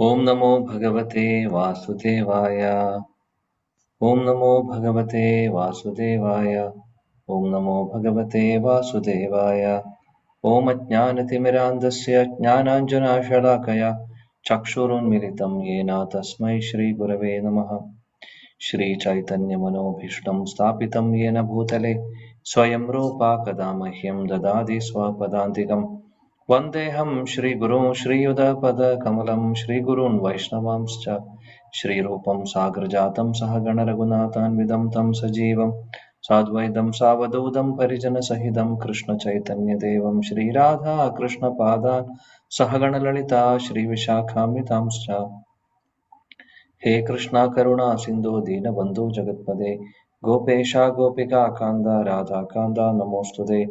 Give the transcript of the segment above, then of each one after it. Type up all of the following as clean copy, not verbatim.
ओम नमो भगवते वासुदेवाय। ओम नमो भगवते वासुदेवाय। ओम नमो भगवते वासुदेवाय। ओम अज्ञानतिमिरान्धस्य ज्ञानाञ्जनशलाकया चक्षुरुन्मिलितं येन तस्मै श्रीगुरवे नमः। श्रीचैतन्यमनोभीष्टं स्थापितं येन भूतले स्वयं रूपा कदा मह्यं ददाति स्वपदान्तिकम्। वन्देऽहं श्रीगुरुं श्रीयुतपदकमलं श्रीगुरून् वैष्णवांश्च श्रीरूपं साग्रजातं सहगणरघुनाथान्वितं तं सजीवं साद्वैतं सावधूतं परिजनसहितं कृष्णचैतन्यदेवं श्रीराधा कृष्णपादान् सहगणललिता श्रीविशाखान्वितांश्च। हे कृष्णा करुणा सिन्धु दीनबन्धु जगत्पते गोपेशा गोपिका कान्दा राधा कान्दा नमोऽस्तुते।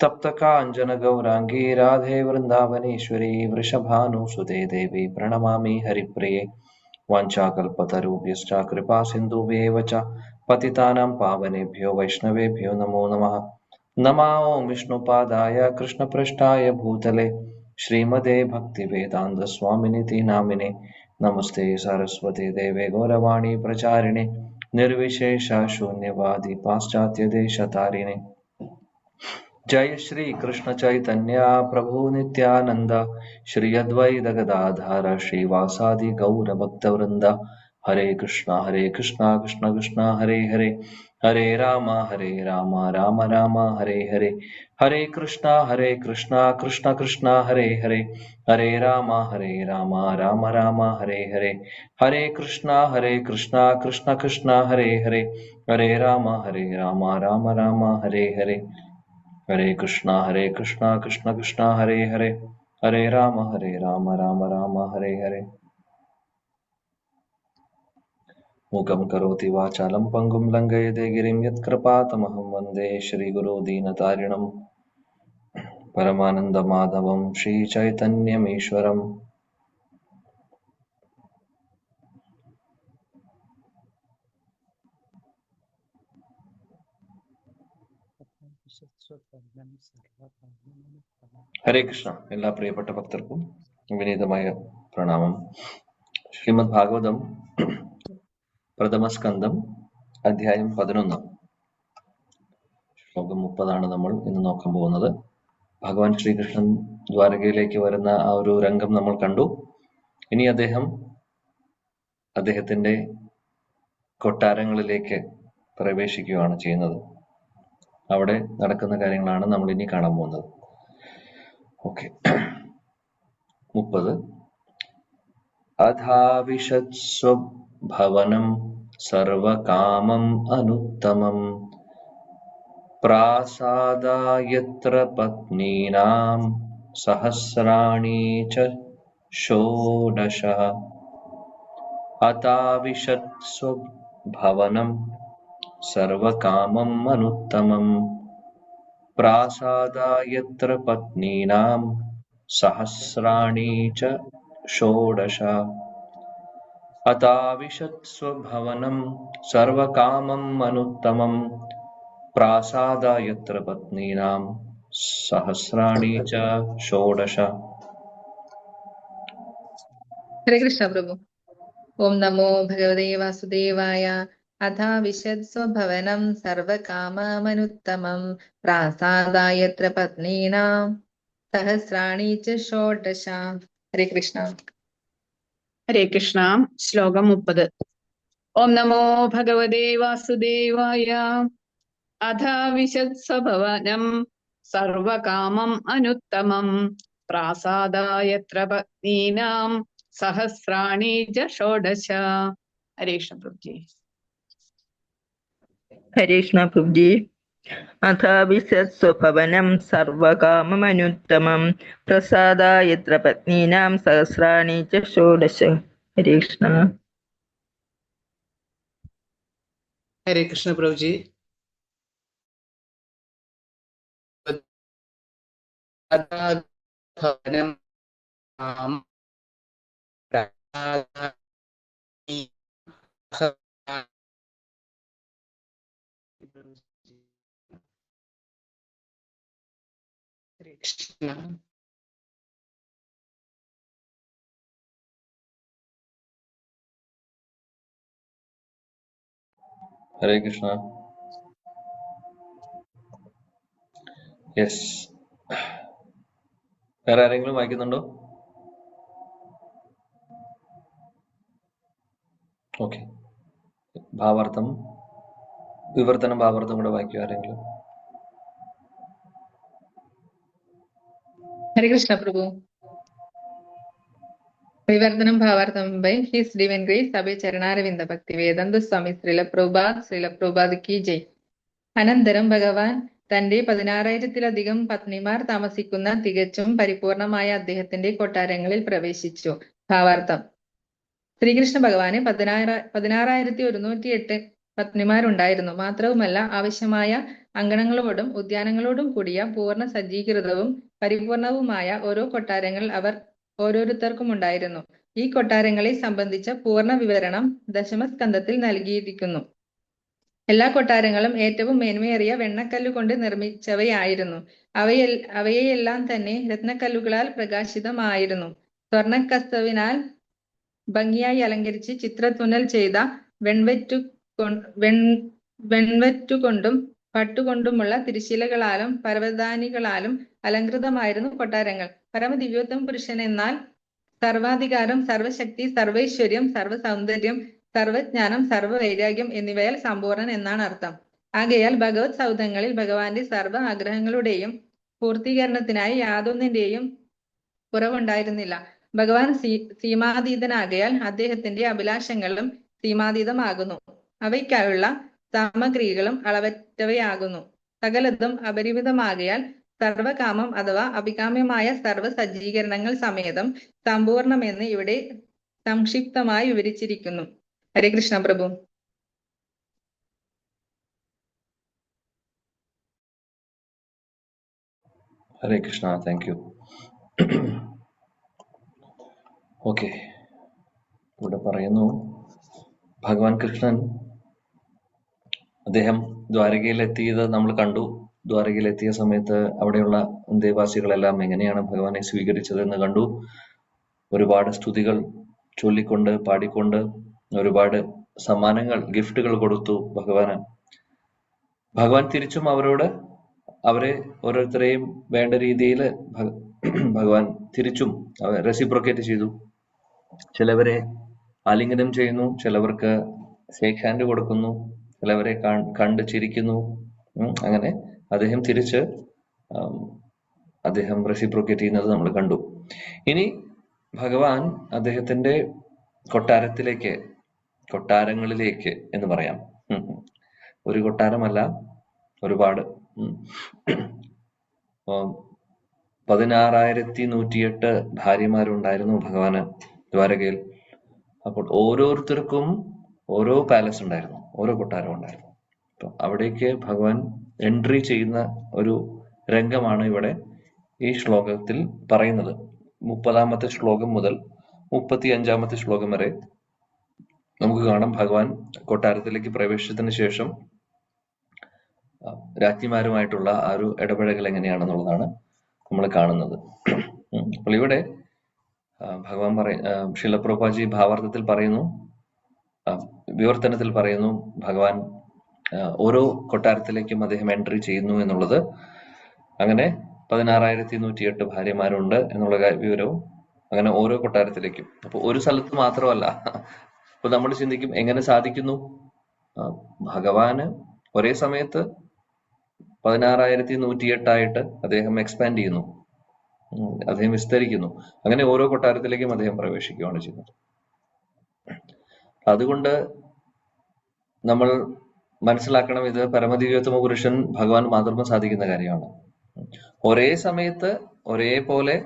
तप्त काञ्चन गौराङ्गी राधे वृन्दावनेश्वरी वृषभानुसुते देवी प्रणमामि हरिप्रिये। वाञ्छाकल्पतरुभ्यश्च कृपासिन्धुभ्येव च पतितानां पावनेभ्यो वैष्णवेभ्यो नमो नमः। नमो विष्णुपादाय कृष्णपृष्ठाय भूतले श्रीमते भक्तिवेदान्तस्वामिनिति नामिने नमस्ते सरस्वती देवे गौरवाणी प्रचारिणे निर्विशेष शून्यवादी पाश्चात्यदेशतारिणे। जय श्री कृष्ण चैतन्य प्रभु नित्यानंद श्री अद्वैत गदाधर श्रीवासादि गौर भक्तवृंद। हरे कृष्णा कृष्ण कृष्णा हरे हरे हरे राम राम राम हरे हरे। हरे कृष्णा कृष्ण कृष्णा हरे हरे हरे राम राम राम हरे हरे। हरे कृष्णा कृष्ण कृष्णा हरे हरे हरे राम राम राम हरे हरे। हरे कृष्णा कृष्ण कृष्ण हरे हरे हरे राम राम राम हरे हरे। मूकं करोति वाचालं पङ्गुं लङ्घयते गिरिं यत्कृपातमहं वन्दे श्रीगुरो दीनतारिणं परमानन्दमाधवं श्रीचैतन्यमीश्वरम्। ഹരേ കൃഷ്ണ. എല്ലാ പ്രിയപ്പെട്ട ഭക്തർക്കും വിനീതമായ പ്രണാമം. ശ്രീമദ് ഭാഗവതം പ്രഥമസ്കന്ധം അധ്യായം 11 ശ്ലോകം 30 നമ്മൾ ഇന്ന് നോക്കാൻ പോകുന്നത്. ഭഗവാൻ ശ്രീകൃഷ്ണൻ ദ്വാരകയിലേക്ക് വരുന്ന ആ ഒരു രംഗം നമ്മൾ കണ്ടു. ഇനി അദ്ദേഹത്തിന്റെ കൊട്ടാരങ്ങളിലേക്ക് പ്രവേശിക്കുകയാണ് ചെയ്യുന്നത്. അവിടെ നടക്കുന്ന കാര്യങ്ങളാണ് നമ്മൾ ഇനി കാണാൻ പോകുന്നത്. ഓക്കെ. 30 അഥാവിശത്സ്വഭവനം സർവകാമം അനുത്തമം പ്രാസാദയത്ര പത്നീനാം സഹസ്രാണി ച ഷോഡശ. അഥാവിശത്സ്വഭവനം സർവകാമം അനുത്തമം പ്രാസാദയത്ര പത്നീനാം സഹസ്രാണി ച ഷോഡശ. അഥാവിശത്സ്വഭവനം സർവകാമം അനുത്തമം പ്രാസാദയത്ര പത്നീനാം സഹസ്രാണി ച ഷോഡശ. ഹരേ കൃഷ്ണ പ്രഭു. ഓം നമോ ഭഗവതേ വാസുദേവായ. അഥാ വിശദ്സ്വഭവനം സർവകാമമനുത്തമം പ്രാസാദായത്ര പത്നീനാം സഹസ്രാണി ച ഷോഡശ. ഹരേ കൃഷ്ണ. ഹരേ കൃഷ്ണ. ശ്ലോകം 30. ഓം നമോ ഭഗവതേ വാസുദേവായ. അഥാ വിശദ്സ്വഭവനം സർവകാമം അനുത്തമം പ്രാസാദായത്ര പത്നീനാം സഹസ്രാണി ച ഷോഡശ. ഹരേ കൃഷ്ണ പ്രഭുജി. ഹരേ കൃഷ്ണ പ്രഭുജി. അഥാവിശത്സ്വഭവനം സർവകാമമനുത്തമം പ്രസാദായത്ര പത്നീനാം സഹസ്രാണി ച ഷോഡശ. ഹരേ കൃഷ്ണ. ഹരേ കൃഷ്ണ പ്രഭുജി. ഹരേ കൃഷ്ണ. യെസ്, വേറെ ആരെങ്കിലും വായിക്കുന്നുണ്ടോ? ഓക്കെ, ഭാവാർത്ഥം, വിവർത്തനം, ഭാവാർത്ഥം കൂടെ വായിക്കുക ആരെങ്കിലും. ഹരേ കൃഷ്ണ പ്രഭു. വിവർത്തനം ഭാവാർത്ഥം ബൈ ഹിസ് ഡിവൈൻ ഗ്രേസ് അഭയ ചരണാരവിന്ദ ഭക്തി വേദാന്ത സ്വാമി ശ്രീല പ്രഭുപാദ് കി ജയ്. അനന്തരം ഭഗവാൻ തന്റെ 16,000-ലധികം പത്നിമാർ താമസിക്കുന്ന തികച്ചും പരിപൂർണമായ അദ്ദേഹത്തിന്റെ കൊട്ടാരങ്ങളിൽ പ്രവേശിച്ചു. ഭാവാർത്ഥം: ശ്രീകൃഷ്ണ ഭഗവാന് 16,108 പത്നിമാരുണ്ടായിരുന്നു. മാത്രവുമല്ല, ആവശ്യമായ അങ്കണങ്ങളോടും ഉദ്യാനങ്ങളോടും കൂടിയ പൂർണ്ണ സജ്ജീകൃതവും പരിപൂർണവുമായ ഓരോ കൊട്ടാരങ്ങൾ അവർ ഓരോരുത്തർക്കും ഉണ്ടായിരുന്നു. ഈ കൊട്ടാരങ്ങളെ സംബന്ധിച്ച പൂർണ്ണ വിവരണം ദശമസ്കന്ധത്തിൽ നൽകിയിരിക്കുന്നു. എല്ലാ കൊട്ടാരങ്ങളും ഏറ്റവും മേന്മയേറിയ വെണ്ണക്കല്ലുകൊണ്ട് നിർമ്മിച്ചവയായിരുന്നു. അവയെല്ലാം തന്നെ രത്നക്കല്ലുകളാൽ പ്രകാശിതമായിരുന്നു. സ്വർണ്ണക്കസവിനാൽ ഭംഗിയായി അലങ്കരിച്ച് ചിത്രത്തുന്നൽ ചെയ്ത വെൺവറ്റുകൊണ്ടും പട്ടുകൊണ്ടുമുള്ള തിരശ്ശീലകളാലും പരവതാനികളാലും അലങ്കൃതമായിരുന്നു കൊട്ടാരങ്ങൾ. പരമദിവ്യോത്തമ പുരുഷൻ എന്നാൽ സർവാധികാരം, സർവശക്തി, സർവൈശ്വര്യം, സർവസൗന്ദര്യം, സർവജ്ഞാനം, സർവവൈരാഗ്യം എന്നിവയാൽ സമ്പൂർണൻ എന്നാണ് അർത്ഥം. ആകയാൽ ഭഗവത് സൗധങ്ങളിൽ ഭഗവാന്റെ സർവ്വ ആഗ്രഹങ്ങളുടെയും പൂർത്തീകരണത്തിനായി യാതൊന്നിന്റെയും കുറവുണ്ടായിരുന്നില്ല. ഭഗവാൻ സീമാതീതനാകയാൽ അദ്ദേഹത്തിന്റെ അഭിലാഷങ്ങളും സീമാതീതമാകുന്നു. അവയ്ക്കായുള്ള സാമഗ്രികളും അളവറ്റവയാകുന്നു. സകലതും അപരിമിതമാകയാൽ സർവകാമം അഥവാ അഭികാമ്യമായ സർവ സജ്ജീകരണങ്ങൾ സമേതം സമ്പൂർണമെന്ന് ഇവിടെ സംക്ഷിപ്തമായി വിവരിച്ചിരിക്കുന്നു. ഹരേ കൃഷ്ണ പ്രഭു. Hare Krishna, thank U. Okay, ഇവിടെ പറയുന്നു ഭഗവാൻ കൃഷ്ണൻ അദ്ദേഹം ദ്വാരകയിലെത്തിയത് നമ്മൾ കണ്ടു. ദ്വാരകയിലെത്തിയ സമയത്ത് അവിടെയുള്ള ദേവാസികളെല്ലാം എങ്ങനെയാണ് ഭഗവാനെ സ്വീകരിച്ചത് എന്ന് കണ്ടു. ഒരുപാട് സ്തുതികൾ ചൊല്ലിക്കൊണ്ട് പാടിക്കൊണ്ട് ഒരുപാട് സമ്മാനങ്ങൾ, ഗിഫ്റ്റുകൾ കൊടുത്തു ഭഗവാന്. ഭഗവാൻ തിരിച്ചും അവരെ ഓരോരുത്തരെയും വേണ്ട രീതിയിൽ ഭഗവാൻ തിരിച്ചും റെസിപ്രോക്കേറ്റ് ചെയ്തു. ചിലവരെ ആലിംഗനം ചെയ്യുന്നു, ചിലവർക്ക് ഷേക്ക് ഹാൻഡ് കൊടുക്കുന്നു, ചിലവരെ കണ്ട് ചിരിക്കുന്നു. അങ്ങനെ അദ്ദേഹം തിരിച്ച് അദ്ദേഹം റെസിപ്രോക്കേറ്റ് ചെയ്യുന്നത് നമ്മൾ കണ്ടു. ഇനി ഭഗവാൻ അദ്ദേഹത്തിന്റെ കൊട്ടാരങ്ങളിലേക്ക് എന്ന് പറയാം. ഒരു കൊട്ടാരമല്ല, ഒരുപാട് 16,108 ഭാര്യമാരുണ്ടായിരുന്നു ഭഗവാന് ദ്വാരകയിൽ. അപ്പോൾ ഓരോരുത്തർക്കും ഓരോ പാലസ് ഉണ്ടായിരുന്നു, ഓരോ കൊട്ടാരം ഉണ്ടായിരുന്നു. അപ്പൊ അവിടേക്ക് ഭഗവാൻ എൻട്രി ചെയ്യുന്ന ഒരു രംഗമാണ് ഇവിടെ ഈ ശ്ലോകത്തിൽ പറയുന്നത്. 30-ാമത്തെ ശ്ലോകം മുതൽ 35-ാമത്തെ ശ്ലോകം വരെ നമുക്ക് കാണാം ഭഗവാൻ കൊട്ടാരത്തിലേക്ക് പ്രവേശിച്ചതിന് ശേഷം രാജ്ഞിമാരുമായിട്ടുള്ള ആ ഒരു ഇടപഴകൽ എങ്ങനെയാണെന്നുള്ളതാണ് നമ്മൾ കാണുന്നത്. അപ്പോൾ ഇവിടെ ഭഗവാൻ ശ്രീല പ്രഭുപാദജി ഭാവാർത്ഥത്തിൽ പറയുന്നു, വിവർത്തനത്തിൽ പറയുന്നു ഭഗവാൻ ഓരോ കൊട്ടാരത്തിലേക്കും അദ്ദേഹം എൻട്രി ചെയ്യുന്നു എന്നുള്ളത്. അങ്ങനെ 16,108 ഭാര്യമാരുണ്ട് എന്നുള്ള വിവരവും അങ്ങനെ ഓരോ കൊട്ടാരത്തിലേക്കും. അപ്പൊ ഒരു സ്ഥലത്ത് മാത്രമല്ല. അപ്പൊ നമ്മൾ ചിന്തിക്കും എങ്ങനെ സാധിക്കുന്നു? ഭഗവാന് ഒരേ സമയത്ത് 16,108 അദ്ദേഹം എക്സ്പാൻഡ് ചെയ്യുന്നു, അദ്ദേഹം വിസ്തരിക്കുന്നു. അങ്ങനെ ഓരോ കൊട്ടാരത്തിലേക്കും അദ്ദേഹം പ്രവേശിക്കുകയാണ് ചെയ്യുന്നത്. അതുകൊണ്ട് നമ്മൾ മനസ്സിലാക്കണം, ഇത് പരമദിവ്യോത്തമ പുരുഷൻ ഭഗവാൻ മാത്രം സാധിക്കുന്ന കാര്യമാണ്. ഒരേ സമയത്ത് ഒരേപോലെ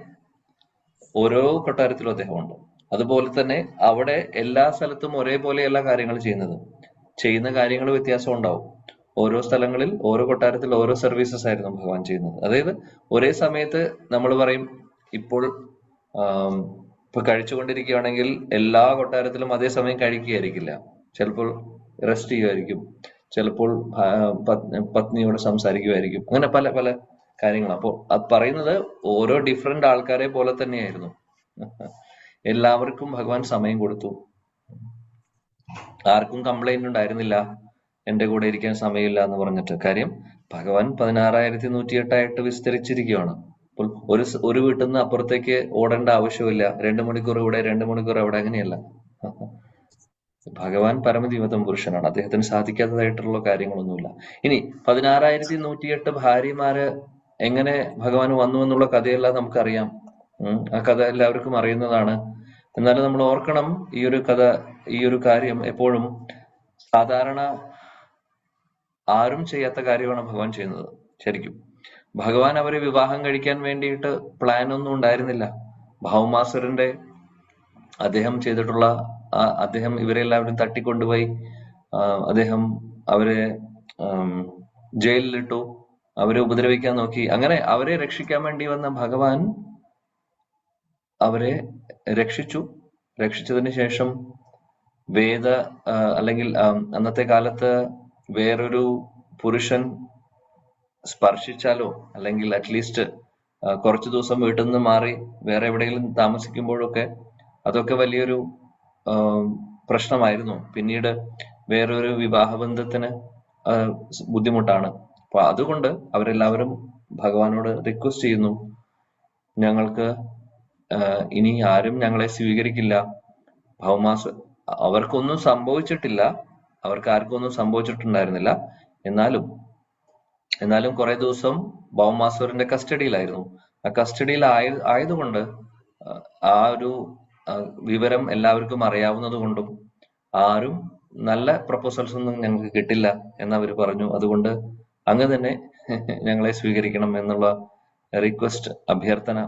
ഓരോ കൊട്ടാരത്തിലും അദ്ദേഹമുണ്ട്. അതുപോലെ തന്നെ അവിടെ എല്ലാ സ്ഥലത്തും ഒരേപോലെയല്ല കാര്യങ്ങൾ ചെയ്യുന്ന കാര്യങ്ങൾ വ്യത്യാസം ഉണ്ടാവും. ഓരോ സ്ഥലങ്ങളിൽ ഓരോ കൊട്ടാരത്തിൽ ഓരോ സർവീസസ് ആയിരുന്നു ഭഗവാൻ ചെയ്യുന്നത്. അതായത് ഒരേ സമയത്ത് നമ്മൾ പറയും, ഇപ്പൊ കഴിച്ചുകൊണ്ടിരിക്കുകയാണെങ്കിൽ എല്ലാ കൊട്ടാരത്തിലും അതേ സമയം കഴിക്കുകയായിരിക്കില്ല. ചിലപ്പോൾ റെസ്റ്റ് ചെയ്യുമായിരിക്കും, ചിലപ്പോൾ പത്നിയോട് സംസാരിക്കുമായിരിക്കും. അങ്ങനെ പല പല കാര്യങ്ങൾ. അപ്പോൾ അത് പറയുന്നത് ഓരോ ഡിഫറെന്റ് ആൾക്കാരെ പോലെ തന്നെയായിരുന്നു. എല്ലാവർക്കും ഭഗവാൻ സമയം കൊടുത്തു, ആർക്കും കംപ്ലൈന്റ് ഉണ്ടായിരുന്നില്ല. എന്റെ കൂടെ ഇരിക്കാൻ സമയമില്ല എന്ന് പറഞ്ഞിട്ട്. കാര്യം ഭഗവാൻ 16,108 വിസ്തരിച്ചിരിക്കുകയാണ്. അപ്പോൾ ഒരു വീട്ടിൽ നിന്ന് അപ്പുറത്തേക്ക് ഓടേണ്ട ആവശ്യമില്ല. 2 മണിക്കൂർ ഇവിടെ 2 മണിക്കൂർ അവിടെ, അങ്ങനെയല്ല. ഭഗവാൻ പരമജീവതം പുരുഷനാണ്. അദ്ദേഹത്തിന് സാധിക്കാത്തതായിട്ടുള്ള കാര്യങ്ങളൊന്നുമില്ല. ഇനി 16,108 ഭാര്യമാര് എങ്ങനെ ഭഗവാൻ വന്നു എന്നുള്ള കഥയെല്ലാം നമുക്കറിയാം. ആ കഥ എല്ലാവർക്കും അറിയുന്നതാണ്. എന്നാലും നമ്മൾ ഓർക്കണം, ഈ ഒരു കാര്യം എപ്പോഴും സാധാരണ ആരും ചെയ്യാത്ത കാര്യമാണ് ഭഗവാൻ ചെയ്യുന്നത്. ശരിക്കും ഭഗവാൻ അവരെ വിവാഹം കഴിക്കാൻ വേണ്ടിയിട്ട് പ്ലാൻ ഒന്നും ഉണ്ടായിരുന്നില്ല. ഭൗമാസുരന്റെ അദ്ദേഹം ഇവരെല്ലാവരും തട്ടിക്കൊണ്ടുപോയി അദ്ദേഹം അവരെ ജയിലിലിട്ടു, അവരെ ഉപദ്രവിക്കാൻ നോക്കി. അങ്ങനെ അവരെ രക്ഷിക്കാൻ വേണ്ടി വന്ന ഭഗവാൻ അവരെ രക്ഷിച്ചതിന് ശേഷം അല്ലെങ്കിൽ അന്നത്തെ കാലത്ത് വേറൊരു പുരുഷൻ സ്പർശിച്ചാലോ അല്ലെങ്കിൽ അറ്റ്ലീസ്റ്റ് കുറച്ചു ദിവസം വീട്ടിൽ നിന്ന് മാറി വേറെ എവിടെയെങ്കിലും താമസിക്കുമ്പോഴൊക്കെ അതൊക്കെ വലിയൊരു പ്രശ്നമായിരുന്നു. പിന്നീട് വേറൊരു വിവാഹബന്ധത്തിന് ബുദ്ധിമുട്ടാണ്. അപ്പൊ അതുകൊണ്ട് അവരെല്ലാവരും ഭഗവാനോട് റിക്വസ്റ്റ് ചെയ്യുന്നു, ഞങ്ങൾക്ക് ഇനി ആരും ഞങ്ങളെ സ്വീകരിക്കില്ല. അവർക്കൊന്നും സംഭവിച്ചിട്ടില്ല, അവർക്ക് ആർക്കും ഒന്നും സംഭവിച്ചിട്ടുണ്ടായിരുന്നില്ല. എന്നാലും കുറെ ദിവസം ഭൗമാസുരന്റെ കസ്റ്റഡിയിലായിരുന്നു. ആ കസ്റ്റഡിയിൽ ആയതുകൊണ്ട് ആ ഒരു വിവരം എല്ലാവർക്കും അറിയാവുന്നത് കൊണ്ടും ആരും നല്ല പ്രപ്പോസൽസ് ഒന്നും ഞങ്ങൾക്ക് കിട്ടില്ല എന്നവർ പറഞ്ഞു. അതുകൊണ്ട് അങ്ങ് തന്നെ ഞങ്ങളെ സ്വീകരിക്കണം എന്നുള്ള റിക്വസ്റ്റ്, അഭ്യർത്ഥന,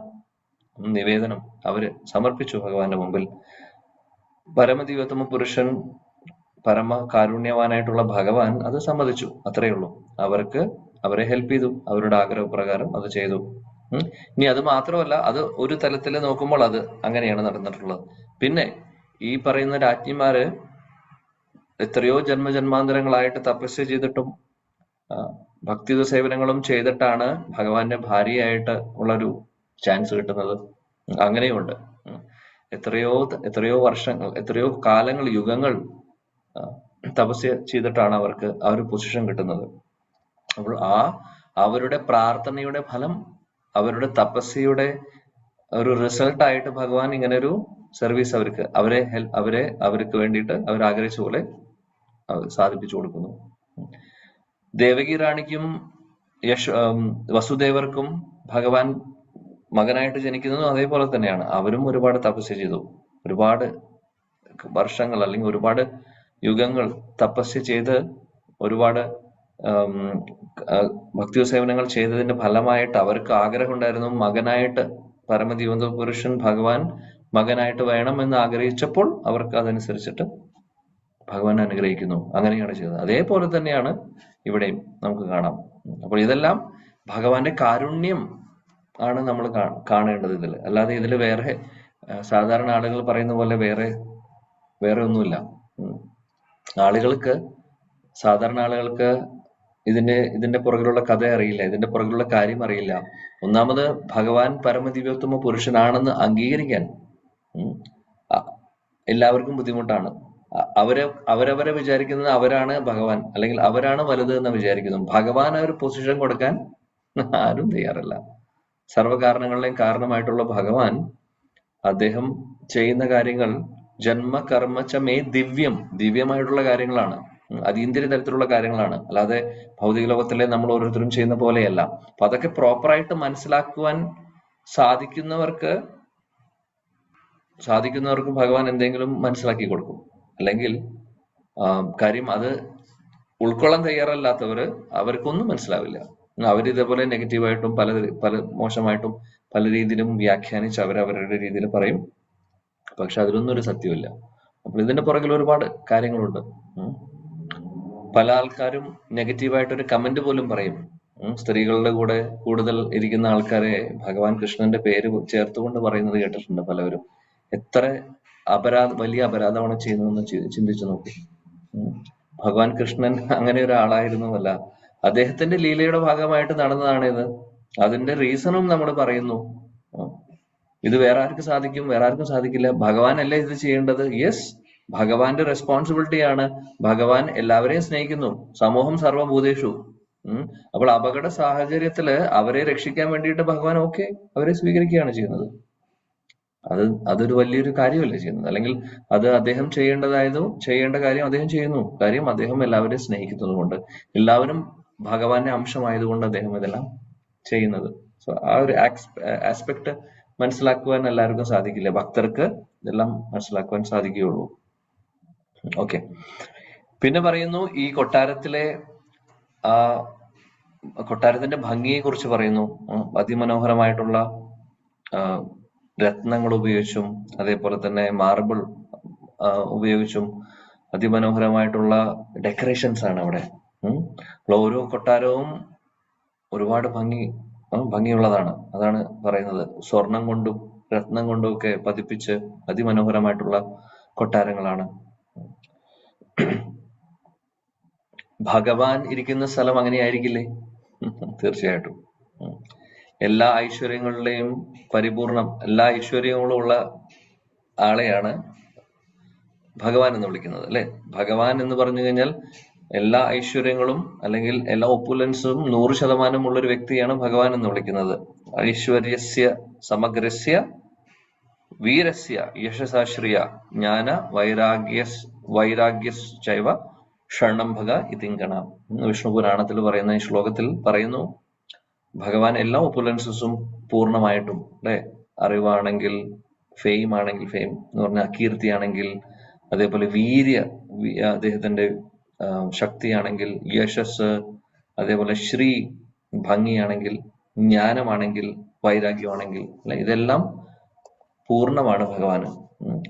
നിവേദനം അവര് സമർപ്പിച്ചു ഭഗവാന്റെ മുമ്പിൽ. പരമദിവ്യോത്തമ പുരുഷൻ, പരമ കാരുണ്യവാനായിട്ടുള്ള ഭഗവാൻ അത് സമ്മതിച്ചു. അത്രയേ ഉള്ളൂ. അവരെ ഹെൽപ്പ് ചെയ്തു, അവരുടെ ആഗ്രഹപ്രകാരം അത് ചെയ്തു. ഇനി അത് മാത്രമല്ല, അത് ഒരു തലത്തിൽ നോക്കുമ്പോൾ അത് അങ്ങനെയാണ് നടന്നിട്ടുള്ളത്. പിന്നെ ഈ പറയുന്ന രാജ്ഞിമാര് എത്രയോ ജന്മജന്മാന്തരങ്ങളായിട്ട് തപസ്യ ചെയ്തിട്ടും ഭക്തിയുത സേവനങ്ങളും ചെയ്തിട്ടാണ് ഭഗവാന്റെ ഭാര്യയായിട്ട് ഉള്ളൊരു ചാൻസ് കിട്ടുന്നത്. അങ്ങനെയുണ്ട്. എത്രയോ വർഷങ്ങൾ, എത്രയോ കാലങ്ങൾ, യുഗങ്ങൾ തപസ്യ ചെയ്തിട്ടാണ് അവർക്ക് ആ ഒരു പൊസിഷൻ കിട്ടുന്നത്. അപ്പോൾ അവരുടെ പ്രാർത്ഥനയുടെ ഫലം, അവരുടെ തപസ്യയുടെ ഒരു റിസൾട്ട് ആയിട്ട് ഭഗവാൻ ഇങ്ങനെ ഒരു സർവീസ് അവർക്ക് വേണ്ടിയിട്ട് അവർ ആഗ്രഹിച്ച പോലെ സാധിപ്പിച്ചു കൊടുക്കുന്നു. ദേവകി റാണിക്കും വസുദേവർക്കും ഭഗവാൻ മകനായിട്ട് ജനിക്കുന്നതും അതേപോലെ തന്നെയാണ്. അവരും ഒരുപാട് തപസ്യ ചെയ്തു. ഒരുപാട് വർഷങ്ങൾ അല്ലെങ്കിൽ ഒരുപാട് യുഗങ്ങൾ തപസ്യ ചെയ്ത് ഒരുപാട് ഭക്തി സേവനങ്ങൾ ചെയ്തതിന്റെ ഫലമായിട്ട് അവർക്ക് ആഗ്രഹം ഉണ്ടായിരുന്നു മകനായിട്ട്, പരമദിവ്യോത്തമ പുരുഷൻ ഭഗവാൻ മകനായിട്ട് വേണമെന്ന് ആഗ്രഹിച്ചപ്പോൾ അവർക്ക് അതനുസരിച്ചിട്ട് ഭഗവാൻ അനുഗ്രഹിക്കുന്നു. അങ്ങനെയാണ് ചെയ്തത്. അതേപോലെ തന്നെയാണ് ഇവിടെയും നമുക്ക് കാണാം. അപ്പോൾ ഇതെല്ലാം ഭഗവാന്റെ കാരുണ്യം ആണ് നമ്മൾ കാണേണ്ടത് ഇതിൽ. അല്ലാതെ ഇതിൽ വേറെ സാധാരണ ആളുകൾ പറയുന്ന പോലെ വേറെ ഒന്നുമില്ല. സാധാരണ ആളുകൾക്ക് ഇതിന്റെ പുറകിലുള്ള കഥ അറിയില്ല, ഇതിന്റെ പുറകിലുള്ള കാര്യം അറിയില്ല. ഒന്നാമത് ഭഗവാൻ പരമദിവ്യോത്തമ പുരുഷനാണെന്ന് അംഗീകരിക്കാൻ എല്ലാവർക്കും ബുദ്ധിമുട്ടാണ്. അവരവരെ വിചാരിക്കുന്നത് അവരാണ് ഭഗവാൻ, അല്ലെങ്കിൽ അവരാണ് വലുത് എന്ന് വിചാരിക്കുന്നു. ഭഗവാൻ ഒരു പൊസിഷൻ കൊടുക്കാൻ ആരും തയ്യാറല്ല. സർവ്വകാരണങ്ങളുടെയും കാരണമായിട്ടുള്ള ഭഗവാൻ, അദ്ദേഹം ചെയ്യുന്ന കാര്യങ്ങൾ ജന്മകർമ്മച്ചമേ ദിവ്യമായിട്ടുള്ള കാര്യങ്ങളാണ്, അതീന്ദ്രിയ തരത്തിലുള്ള കാര്യങ്ങളാണ്. അല്ലാതെ ഭൗതിക ലോകത്തിലെ നമ്മൾ ഓരോരുത്തരും ചെയ്യുന്ന പോലെയല്ല. അപ്പൊ അതൊക്കെ പ്രോപ്പറായിട്ട് മനസ്സിലാക്കുവാൻ സാധിക്കുന്നവർക്ക് ഭഗവാൻ എന്തെങ്കിലും മനസ്സിലാക്കി കൊടുക്കും. അല്ലെങ്കിൽ കാര്യം അത് ഉൾക്കൊള്ളാൻ തയ്യാറല്ലാത്തവര് അവർക്കൊന്നും മനസ്സിലാവില്ല. അവരിതേപോലെ നെഗറ്റീവായിട്ടും പല മോശമായിട്ടും പല രീതിയിലും വ്യാഖ്യാനിച്ച് അവരവരുടെ രീതിയിൽ പറയും. പക്ഷെ അതിലൊന്നും ഒരു സത്യമില്ല. അപ്പോൾ ഇതിന്റെ പുറകിൽ ഒരുപാട് കാര്യങ്ങളുണ്ട്. പല ആൾക്കാരും നെഗറ്റീവായിട്ടൊരു കമന്റ് പോലും പറയും. സ്ത്രീകളുടെ കൂടെ കൂടുതൽ ഇരിക്കുന്ന ആൾക്കാരെ ഭഗവാൻ കൃഷ്ണന്റെ പേര് ചേർത്തുകൊണ്ട് പറയുന്നത് കേട്ടിട്ടുണ്ട് പലവരും. എത്ര വലിയ അപരാധമാണ് ചെയ്യുന്നതെന്ന് ചിന്തിച്ചു നോക്കി. ഭഗവാൻ കൃഷ്ണൻ അങ്ങനെ ഒരാളായിരുന്നുവല്ല, അദ്ദേഹത്തിന്റെ ലീലയുടെ ഭാഗമായിട്ട് നടന്നതാണ് ഇത്. അതിന്റെ റീസണും നമ്മൾ പറയുന്നു. ഇത് വേറെ ആർക്കും സാധിക്കും, വേറെ ആർക്കും സാധിക്കില്ല. ഭഗവാൻ അല്ലേ ഇത് ചെയ്യേണ്ടത്? യെസ്, ഭഗവാന്റെ റെസ്പോൺസിബിലിറ്റിയാണ്. ഭഗവാൻ എല്ലാവരെയും സ്നേഹിക്കുന്നു. സമൂഹം സർവഭൂതേഷു. അപ്പോൾ അപകട സാഹചര്യത്തില് അവരെ രക്ഷിക്കാൻ വേണ്ടിയിട്ട് ഭഗവാൻ അവരെ സ്വീകരിക്കുകയാണ് ചെയ്യുന്നത്. അതൊരു വലിയൊരു കാര്യമല്ലേ ചെയ്യുന്നത്? അല്ലെങ്കിൽ അത് അദ്ദേഹം ചെയ്യേണ്ട കാര്യം അദ്ദേഹം ചെയ്യുന്നു. കാര്യം അദ്ദേഹം എല്ലാവരെയും സ്നേഹിക്കുന്നത് കൊണ്ട്, എല്ലാവരും ഭഗവാന്റെ അംശമായതുകൊണ്ട് അദ്ദേഹം ഇതെല്ലാം ചെയ്യുന്നത്. സോ ആ ഒരു ആസ്പെക്ട് മനസ്സിലാക്കുവാൻ എല്ലാവർക്കും സാധിക്കില്ല. ഭക്തർക്ക് ഇതെല്ലാം മനസ്സിലാക്കുവാൻ സാധിക്കുകയുള്ളൂ. ഓക്കെ. പിന്നെ പറയുന്നു ഈ കൊട്ടാരത്തിന്റെ ഭംഗിയെ കുറിച്ച് പറയുന്നു. അതിമനോഹരമായിട്ടുള്ള രത്നങ്ങൾ ഉപയോഗിച്ചും അതേപോലെ തന്നെ മാർബിൾ ഉപയോഗിച്ചും അതിമനോഹരമായിട്ടുള്ള ഡെക്കറേഷൻസ് ആണ് അവിടെ. ഓരോ കൊട്ടാരവും ഒരുപാട് ഭംഗിയുള്ളതാണ്. അതാണ് പറയുന്നത്. സ്വർണം കൊണ്ടും രത്നം കൊണ്ടും ഒക്കെ പതിപ്പിച്ച് അതിമനോഹരമായിട്ടുള്ള കൊട്ടാരങ്ങളാണ്. ഭഗവാൻ ഇരിക്കുന്ന സ്ഥലം അങ്ങനെയായിരിക്കില്ലേ? തീർച്ചയായിട്ടും. എല്ലാ ഐശ്വര്യങ്ങളുടെയും എല്ലാ ഐശ്വര്യങ്ങളും ഉള്ള ആളെയാണ് ഭഗവാൻ എന്ന് വിളിക്കുന്നത്, അല്ലെ? ഭഗവാൻ എന്ന് പറഞ്ഞു കഴിഞ്ഞാൽ എല്ലാ ഐശ്വര്യങ്ങളും അല്ലെങ്കിൽ എല്ലാ ഒപ്പുലൻസും 100% ഉള്ള ഒരു വ്യക്തിയാണ് ഭഗവാൻ എന്ന് വിളിക്കുന്നത്. ഐശ്വര്യസ്യ സമഗ്രസ്യ വീരസ്യ യശസാശ്രിയ ജ്ഞാന വൈരാഗ്യശ്ചൈവ ഷണ്ണം ഭഗ ഇതിങ്കണ. വിഷ്ണു പുരാണത്തിൽ പറയുന്ന ഈ ശ്ലോകത്തിൽ പറയുന്നു, ഭഗവാൻ എല്ലാ ഒപ്പുലൻസസും പൂർണ്ണമായിട്ടും, അല്ലെ? അറിവാണെങ്കിൽ, ഫെയിം ആണെങ്കിൽ, ഫെയിം എന്ന് പറഞ്ഞ കീർത്തിയാണെങ്കിൽ, അതേപോലെ അദ്ദേഹത്തിന്റെ ശക്തിയാണെങ്കിൽ, യശസ്, അതേപോലെ ശ്രീ ഭംഗിയാണെങ്കിൽ, ജ്ഞാനമാണെങ്കിൽ, വൈരാഗ്യമാണെങ്കിൽ, അല്ലെ? ഇതെല്ലാം പൂർണ്ണമാണ് ഭഗവാന്.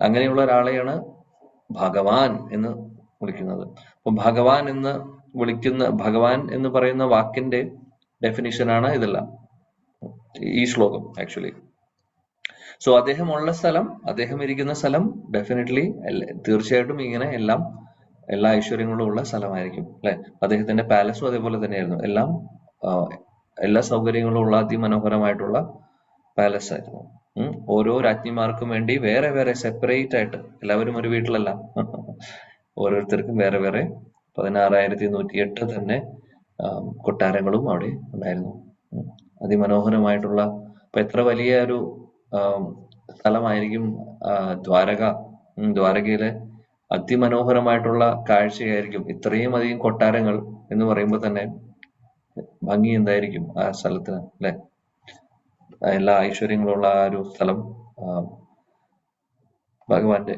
അങ്ങനെയുള്ള ഒരാളെയാണ് ഭഗവാൻ എന്ന് വിളിക്കുന്നത്. അപ്പൊ ഭഗവാൻ എന്ന് പറയുന്ന വാക്കിന്റെ ഡെഫിനിഷനാണ് ഇതെല്ലാം, ഈ ശ്ലോകം ആക്ച്വലി. സോ അദ്ദേഹം ഇരിക്കുന്ന സ്ഥലം ഡെഫിനറ്റ്ലി തീർച്ചയായിട്ടും ഇങ്ങനെ എല്ലാ ഐശ്വര്യങ്ങളും ഉള്ള സ്ഥലമായിരിക്കും, അല്ലെ? അദ്ദേഹത്തിന്റെ പാലസും അതേപോലെ തന്നെയായിരുന്നു. എല്ലാ സൗകര്യങ്ങളും ഉള്ള അതിമനോഹരമായിട്ടുള്ള പാലസ് ആയിരുന്നു. ഓരോ രാജ്ഞിമാർക്കും വേണ്ടി വേറെ വേറെ സെപ്പറേറ്റ് ആയിട്ട്, എല്ലാവരും ഒരു വീട്ടിലല്ല, ഓരോരുത്തർക്കും വേറെ വേറെ 16,108 തന്നെ കൊട്ടാരങ്ങളും അവിടെ ഉണ്ടായിരുന്നു. അതിമനോഹരമായിട്ടുള്ള, ഇപ്പൊ എത്ര വലിയ ഒരു സ്ഥലമായിരിക്കും ദ്വാരകയിലെ അതിമനോഹരമായിട്ടുള്ള കാഴ്ചയായിരിക്കും. ഇത്രയും അധികം കൊട്ടാരങ്ങൾ എന്ന് പറയുമ്പോൾ തന്നെ ഭംഗി എന്തായിരിക്കും ആ സ്ഥലത്തിന്, അല്ലെ? എല്ലാ ഐശ്വര്യങ്ങളുള്ള ആ ഒരു സ്ഥലം ഭഗവാന്റെ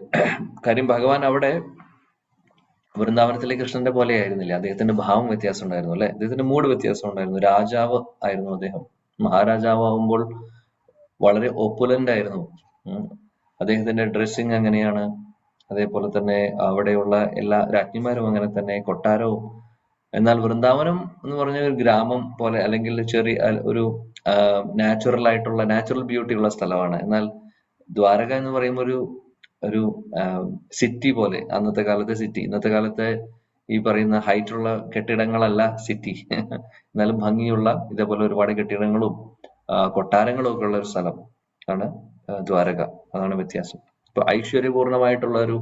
കാര്യം. ഭഗവാൻ അവിടെ വൃന്ദാവനത്തിലെ കൃഷ്ണന്റെ പോലെ ആയിരുന്നില്ല. അദ്ദേഹത്തിന്റെ ഭാവം വ്യത്യാസം ഉണ്ടായിരുന്നു, അല്ലെ? അദ്ദേഹത്തിന്റെ മൂഡ് വ്യത്യാസം ഉണ്ടായിരുന്നു. രാജാവ് ആയിരുന്നു അദ്ദേഹം. മഹാരാജാവ് ആവുമ്പോൾ വളരെ ഓപ്പുലന്റ് ആയിരുന്നു. അദ്ദേഹത്തിന്റെ ഡ്രസ്സിങ് അങ്ങനെയാണ്. അതേപോലെ തന്നെ അവിടെയുള്ള എല്ലാ രാജ്ഞിമാരും അങ്ങനെ തന്നെ, കൊട്ടാരവും. എന്നാൽ വൃന്ദാവനം എന്ന് പറഞ്ഞ ഒരു ഗ്രാമം പോലെ, അല്ലെങ്കിൽ ചെറിയ ഒരു നാച്ചുറൽ ബ്യൂട്ടി ഉള്ള സ്ഥലമാണ്. എന്നാൽ ദ്വാരക എന്ന് പറയുമ്പോൾ ഒരു സിറ്റി പോലെ, അന്നത്തെ കാലത്തെ സിറ്റി. ഇന്നത്തെ കാലത്തെ ഈ പറയുന്ന ഹൈറ്റുള്ള കെട്ടിടങ്ങളല്ല സിറ്റി. എന്നാലും ഭംഗിയുള്ള ഇതേപോലെ ഒരുപാട് കെട്ടിടങ്ങളും കൊട്ടാരങ്ങളും ഒക്കെ ഉള്ള ഒരു സ്ഥലം ആണ് ദ്വാരക. അതാണ് വ്യത്യാസം. ഇപ്പൊ ഐശ്വര്യപൂർണമായിട്ടുള്ള ഒരു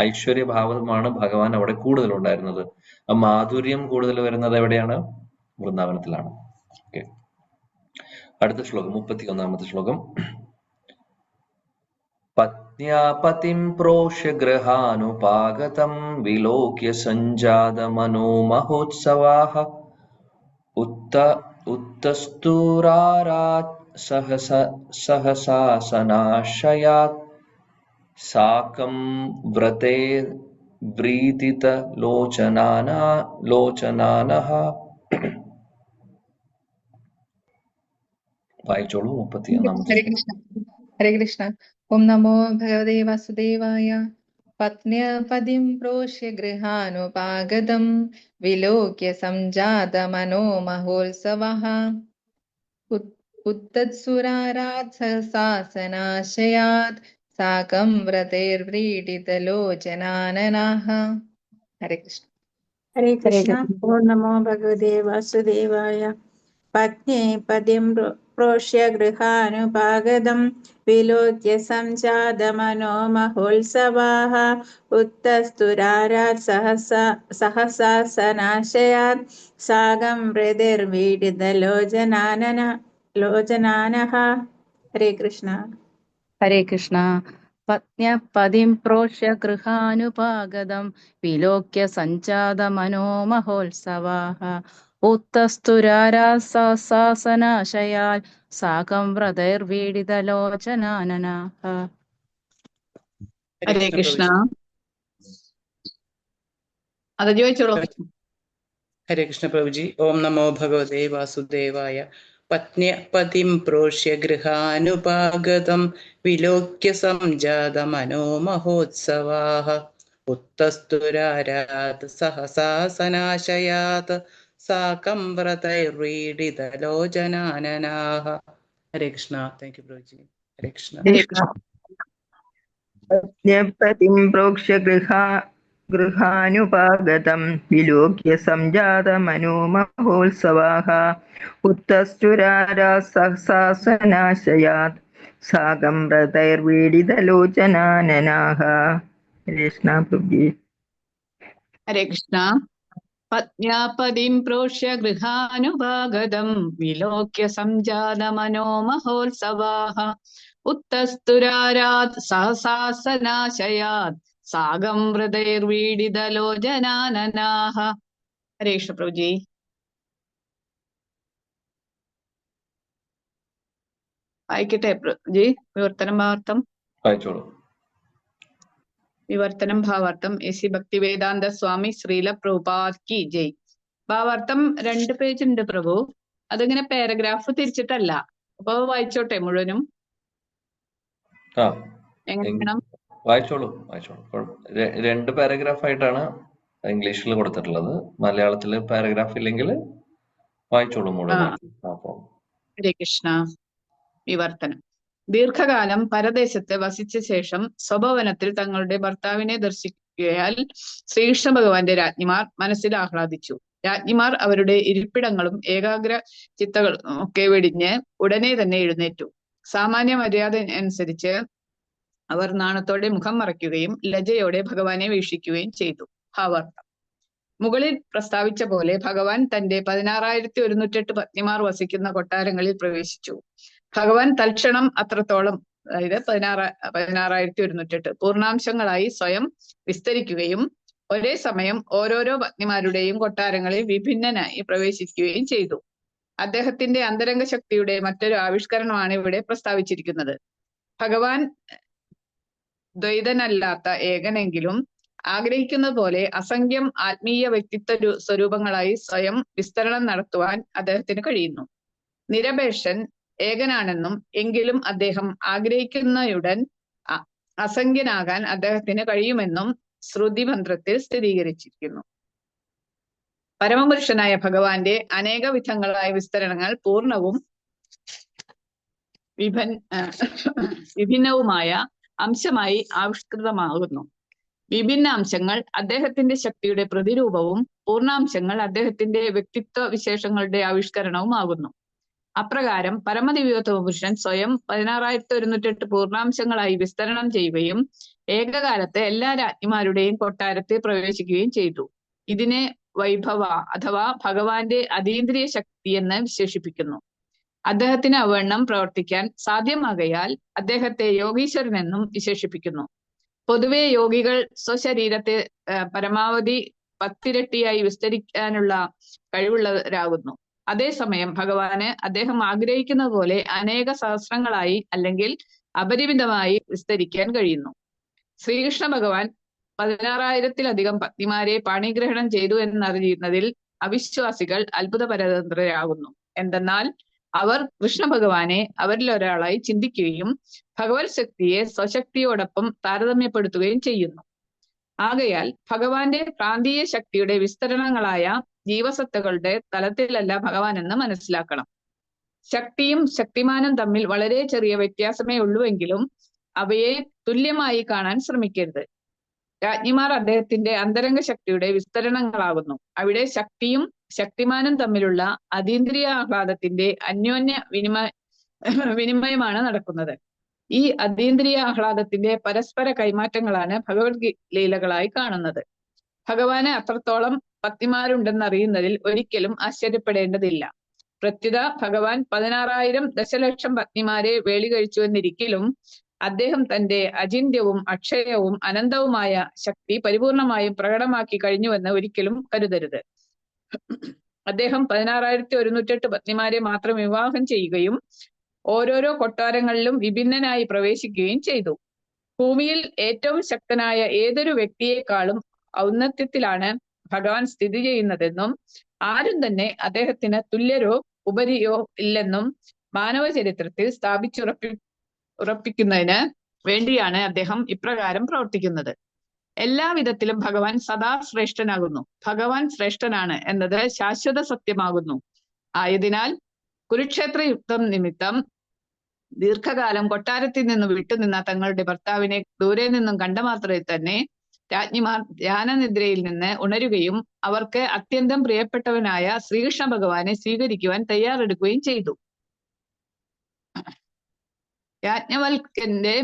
ഐശ്വര്യഭാവമാണ് ഭഗവാൻ അവിടെ കൂടുതൽ ഉണ്ടായിരുന്നത്. ആ മാധുര്യം കൂടുതൽ വരുന്നത് എവിടെയാണ്? വൃന്ദാവനത്തിലാണ്. ഓക്കെ. അടുത്ത ശ്ലോകം, 31-ാമത്തെ ശ്ലോകം. പത്ന്യാ പതിം പ്രോഷ്യ ഗൃഹാനുപാഗതം വിലോക്യ സഞ്ജാത മനോമഹോത്സവാഃ ഉത്തസ്തുരാരാത് സഹസാസനാശയാത് സാകം വ്രതേ വ്രീതിത ലോചനാനഃ. വായിച്ചോളൂ. 31-ാമത്തെ. ഹരേ കൃഷ്ണ. ഓം നമോ ഭഗവതേ വാസുദേവായ. പത്ന്യപതിം പ്രോഷ്യ ഗൃഹാനുപാഗതം വിലോക്യ സംജാത മനോമഹോത്സവഃ ഉത്തത്സുരാരാത് സഹസാസനാശയാത് സാകം വ്രതൈർവ്രീഡിതലോചനാനനാഃ. ഹരേ കൃഷ്ണ. ഹരേ കൃഷ്ണ. ഓം നമോ ഭഗവതേ വാസുദേവായ. പത്ന്യേ പതിം പ്രോഷ്യ ഗൃഹാനുപാഗതം വിലോക്യ സംജാതമനോ മഹോത്സവാഃ ഉത്തസ്തുരാരാത് സഹസാസനാശയാത് സാഗം ഹൃദിർവീഡിതലോചനാനഃ. ഹരേ കൃഷ്ണ. ഹരേ കൃഷ്ണ. പത്ന്യപതിം പ്രോഷ്യ ഗൃഹാനുപാഗതം വിലോക്യ സഞ്ജാതമനോ മഹോത്സവാഃ ഉത്തസ്തുരാരാസനാശയാൽ സാകം വ്രതൈർവീഡിതലോചനാനനാഃ. ഹരേ കൃഷ്ണ. അത് ചോദിച്ചോളൂ. ഹരേ കൃഷ്ണ പ്രഭുജി. ഓം നമോ ഭഗവതേ വാസുദേവായ. പത്ന്യപതിം പ്രോഷ്യ ഗൃഹാനുപാഗതം വിലോക്യ സംജാതമനോ മഹോത്സവാഃ ഉത്തസ്തുരാരാത് സഹസാസനാശയാത് സാകം വ്രതൈർവീഡിതലോചനാനനാഃ. ഹരേ കൃഷ്ണ. Thank you Prabhuji. ഹരേ കൃഷ്ണ. ഹരേ കൃഷ്ണ. പത്ന്യപതിം പ്രോക്ഷ്യ ഗൃഹാനുപാഗതം വിലോക്യ സംജാതമനോ മഹോത്സവാഃ ഉത്തസ്തുരാരാസനാശയാത് സാകം വ്രതൈർവീഡിതലോചനാനനാഃ. കൃഷ്ണ പ്രഭുജി. ഹരേ കൃഷ്ണ. പത്ന്യാപതിം പ്രോഷ്യ ഗൃഹാനുപാഗതം വിലോക്യ സംജാതമനോ മഹോത്സവാഃ ഉത്തസ്തുരാരാത് സഹസാസനാശയാത് സാഗം വ്രതൈർവീഡിതലോചനാനനാഃ. ഹരേ കൃഷ്ണ പ്രഭുജി. വായിക്കട്ടെ പ്രഭുജി. വിവർത്തനം ഭാവാർത്ഥം. വായിച്ചോളൂ. വിവർത്തനം ഭാവാർത്ഥം. എസി ഭക്തിവേദാന്ത സ്വാമി ശ്രീല പ്രഭുപാദ് കി ജയ്. ഭാവാർത്ഥം 2 പേജ് ഉണ്ട് പ്രഭു. അതിങ്ങനെ പാരഗ്രാഫ് തിരിച്ചിട്ടല്ല. അപ്പൊ വായിച്ചോട്ടെ മുഴുവനും. ആ എങ്ങനെ വേണം? വായിച്ചോളൂ. 2 പാരഗ്രാഫ് ആയിട്ടാണ് ഇംഗ്ലീഷിൽ കൊടുത്തിട്ടുള്ളത്. മലയാളത്തില് പാരഗ്രാഫ് ഇല്ലെങ്കിൽ വായിച്ചോളൂ മുഴുവൻ. ഹരേ കൃഷ്ണ. വിവർത്തനം. ദീർഘകാലം പരദേശത്ത് വസിച്ച ശേഷം സ്വഭവനത്തിൽ തങ്ങളുടെ ഭർത്താവിനെ ദർശിക്കുകയാൽ ശ്രീകൃഷ്ണ ഭഗവാന്റെ രാജ്ഞിമാർ മനസ്സിൽ ആഹ്ലാദിച്ചു. രാജ്ഞിമാർ അവരുടെ ഇരിപ്പിടങ്ങളും ഏകാഗ്ര ചിത്തകളും ഒക്കെ വെടിഞ്ഞ് ഉടനെ തന്നെ എഴുന്നേറ്റു. സാമാന്യ മര്യാദ അനുസരിച്ച് അവർ നാണത്തോടെ മുഖം മറയ്ക്കുകയും ലജ്ജയോടെ ഭഗവാനെ വീക്ഷിക്കുകയും ചെയ്തു. ഭാവാർത്ഥം. മുകളിൽ പ്രസ്താവിച്ച പോലെ ഭഗവാൻ തന്റെ 16,108 പത്നിമാർ വസിക്കുന്ന കൊട്ടാരങ്ങളിൽ പ്രവേശിച്ചു. ഭഗവാൻ തൽക്ഷണം അത്രത്തോളം, അതായത് 16,108 പൂർണ്ണാംശങ്ങളായി സ്വയം വിസ്തരിക്കുകയും ഒരേ സമയം ഓരോരോ പത്നിമാരുടെയും കൊട്ടാരങ്ങളിൽ വിഭിന്നനായി പ്രവേശിക്കുകയും ചെയ്തു. അദ്ദേഹത്തിന്റെ അന്തരംഗ ശക്തിയുടെ മറ്റൊരു ആവിഷ്കരണമാണ് ഇവിടെ പ്രസ്താവിച്ചിരിക്കുന്നത്. ഭഗവാൻ ദ്വൈതനല്ലാത്ത ഏകനെങ്കിലും ആഗ്രഹിക്കുന്ന പോലെ അസംഖ്യം ആത്മീയ വ്യക്തിത്വ സ്വരൂപങ്ങളായി സ്വയം വിസ്തരണം നടത്തുവാൻ അദ്ദേഹത്തിന് കഴിയുന്നു. നിരപേക്ഷൻ ഏകനാണെന്നും എങ്കിലും അദ്ദേഹം ആഗ്രഹിക്കുന്നയുടൻ അസംഖ്യനാകാൻ അദ്ദേഹത്തിന് കഴിയുമെന്നും ശ്രുതി മന്ത്രത്തിൽ സ്ഥിരീകരിച്ചിരിക്കുന്നു. പരമപുരുഷനായ ഭഗവാന്റെ അനേക വിധങ്ങളായ വിസ്തരണങ്ങൾ പൂർണ്ണവും വിഭിന്നവുമായ അംശമായി ആവിഷ്കൃതമാകുന്നു. വിഭിന്ന അംശങ്ങൾ അദ്ദേഹത്തിന്റെ ശക്തിയുടെ പ്രതിരൂപവും പൂർണ്ണാംശങ്ങൾ അദ്ദേഹത്തിന്റെ വ്യക്തിത്വ വിശേഷങ്ങളുടെ ആവിഷ്കരണവുമാകുന്നു. അപ്രകാരം പരമദിവ്യോത്തമ പുരുഷൻ സ്വയം 16,108 പൂർണ്ണാംശങ്ങളായി വിസ്തരണം ചെയ്യുകയും ഏകകാലത്ത് എല്ലാ രാജ്ഞിമാരുടെയും കൊട്ടാരത്തിൽ പ്രവേശിക്കുകയും ചെയ്തു. ഇതിനെ വൈഭവ അഥവാ ഭഗവാന്റെ അതീന്ദ്രിയ ശക്തി എന്ന് വിശേഷിപ്പിക്കുന്നു. അദ്ദേഹത്തിന് അവണ്ണം പ്രവർത്തിക്കാൻ സാധ്യമാകയാൽ അദ്ദേഹത്തെ യോഗീശ്വരനെന്നും വിശേഷിപ്പിക്കുന്നു. പൊതുവെ യോഗികൾ സ്വശരീരത്തെ പരമാവധി 10 ഇരട്ടിയായി വിസ്തരിക്കാനുള്ള കഴിവുള്ളവരാകുന്നു. അതേസമയം ഭഗവാന് അദ്ദേഹം ആഗ്രഹിക്കുന്ന പോലെ അനേക സഹസ്രങ്ങളായി അല്ലെങ്കിൽ അപരിമിതമായി വിസ്തരിക്കാൻ കഴിയുന്നു. ശ്രീകൃഷ്ണ ഭഗവാൻ 16,000-ലധികം പത്നിമാരെ പാണിഗ്രഹണം ചെയ്തു എന്നറിയുന്നതിൽ അവിശ്വാസികൾ അത്ഭുതപരതന്ത്രരാകുന്നു. എന്തെന്നാൽ അവർ കൃഷ്ണ ഭഗവാനെ അവരിൽ ഒരാളായി ചിന്തിക്കുകയും ഭഗവത് ശക്തിയെ സ്വശക്തിയോടൊപ്പം താരതമ്യപ്പെടുത്തുകയും ചെയ്യുന്നു. ആകയാൽ ഭഗവാന്റെ പ്രാന്തീയ ശക്തിയുടെ വിസ്തരണങ്ങളായ ജീവസത്തകളുടെ തലത്തിലല്ല ഭഗവാൻ എന്ന് മനസ്സിലാക്കണം. ശക്തിയും ശക്തിമാനും തമ്മിൽ വളരെ ചെറിയ വ്യത്യാസമേ ഉള്ളൂവെങ്കിലും അവയെ തുല്യമായി കാണാൻ ശ്രമിക്കരുത്. രാജ്ഞിമാർ അദ്ദേഹത്തിന്റെ അന്തരംഗ ശക്തിയുടെ വിസ്തരണങ്ങളാകുന്നു. അവിടെ ശക്തിയും ശക്തിമാനും തമ്മിലുള്ള അതീന്ദ്രിയ ആഹ്ലാദത്തിന്റെ അന്യോന്യ വിനിമയമാണ് നടക്കുന്നത്. ഈ അതീന്ദ്രിയ ആഹ്ലാദത്തിന്റെ പരസ്പര കൈമാറ്റങ്ങളാണ് ഭഗവത് ലീലകളായി കാണുന്നത്. ഭഗവാന് അത്രത്തോളം പത്നിമാരുണ്ടെന്നറിയുന്നതിൽ ഒരിക്കലും ആശ്ചര്യപ്പെടേണ്ടതില്ല. പ്രത്യുത ഭഗവാൻ 16,000 ദശലക്ഷം പത്നിമാരെ വേളി കഴിച്ചുവെന്നിരിക്കലും അദ്ദേഹം തന്റെ അചിന്യവും അക്ഷയവും അനന്തവുമായ ശക്തി പരിപൂർണമായും പ്രകടമാക്കി കഴിഞ്ഞുവെന്ന് ഒരിക്കലും കരുതരുത്. അദ്ദേഹം 16,108 പത്നിമാരെ മാത്രം വിവാഹം ചെയ്യുകയും ഓരോരോ കൊട്ടാരങ്ങളിലും വിഭിന്നനായി പ്രവേശിക്കുകയും ചെയ്തു. ഭൂമിയിൽ ഏറ്റവും ശക്തനായ ഏതൊരു വ്യക്തിയെക്കാളും ഔന്നത്യത്തിലാണ് ഭഗവാൻ സ്ഥിതി ചെയ്യുന്നതെന്നും ആരും തന്നെ അദ്ദേഹത്തിന് തുല്യരോ ഉപരിയോ ഇല്ലെന്നും മാനവ ചരിത്രത്തിൽ ഉറപ്പിക്കുന്നതിന് വേണ്ടിയാണ് അദ്ദേഹം ഇപ്രകാരം പ്രവർത്തിക്കുന്നത്. എല്ലാവിധത്തിലും ഭഗവാൻ സദാ ശ്രേഷ്ഠനാകുന്നു. ഭഗവാൻ ശ്രേഷ്ഠനാണ് എന്നത് ശാശ്വത സത്യമാകുന്നു. ആയതിനാൽ കുരുക്ഷേത്ര യുദ്ധം നിമിത്തം ദീർഘകാലം കൊട്ടാരത്തിൽ നിന്ന് വിട്ടുനിന്ന തങ്ങളുടെ ഭർത്താവിനെ ദൂരെ നിന്നും കണ്ട മാത്രമേ തന്നെ രാജ്ഞിമാർ ധ്യാനനിദ്രയിൽ നിന്ന് ഉണരുകയും അവർക്ക് അത്യന്തം പ്രിയപ്പെട്ടവനായ ശ്രീകൃഷ്ണ ഭഗവാനെ സ്വീകരിക്കുവാൻ തയ്യാറെടുക്കുകയും ചെയ്തു. യാജ്ഞവൽക്കന്റെ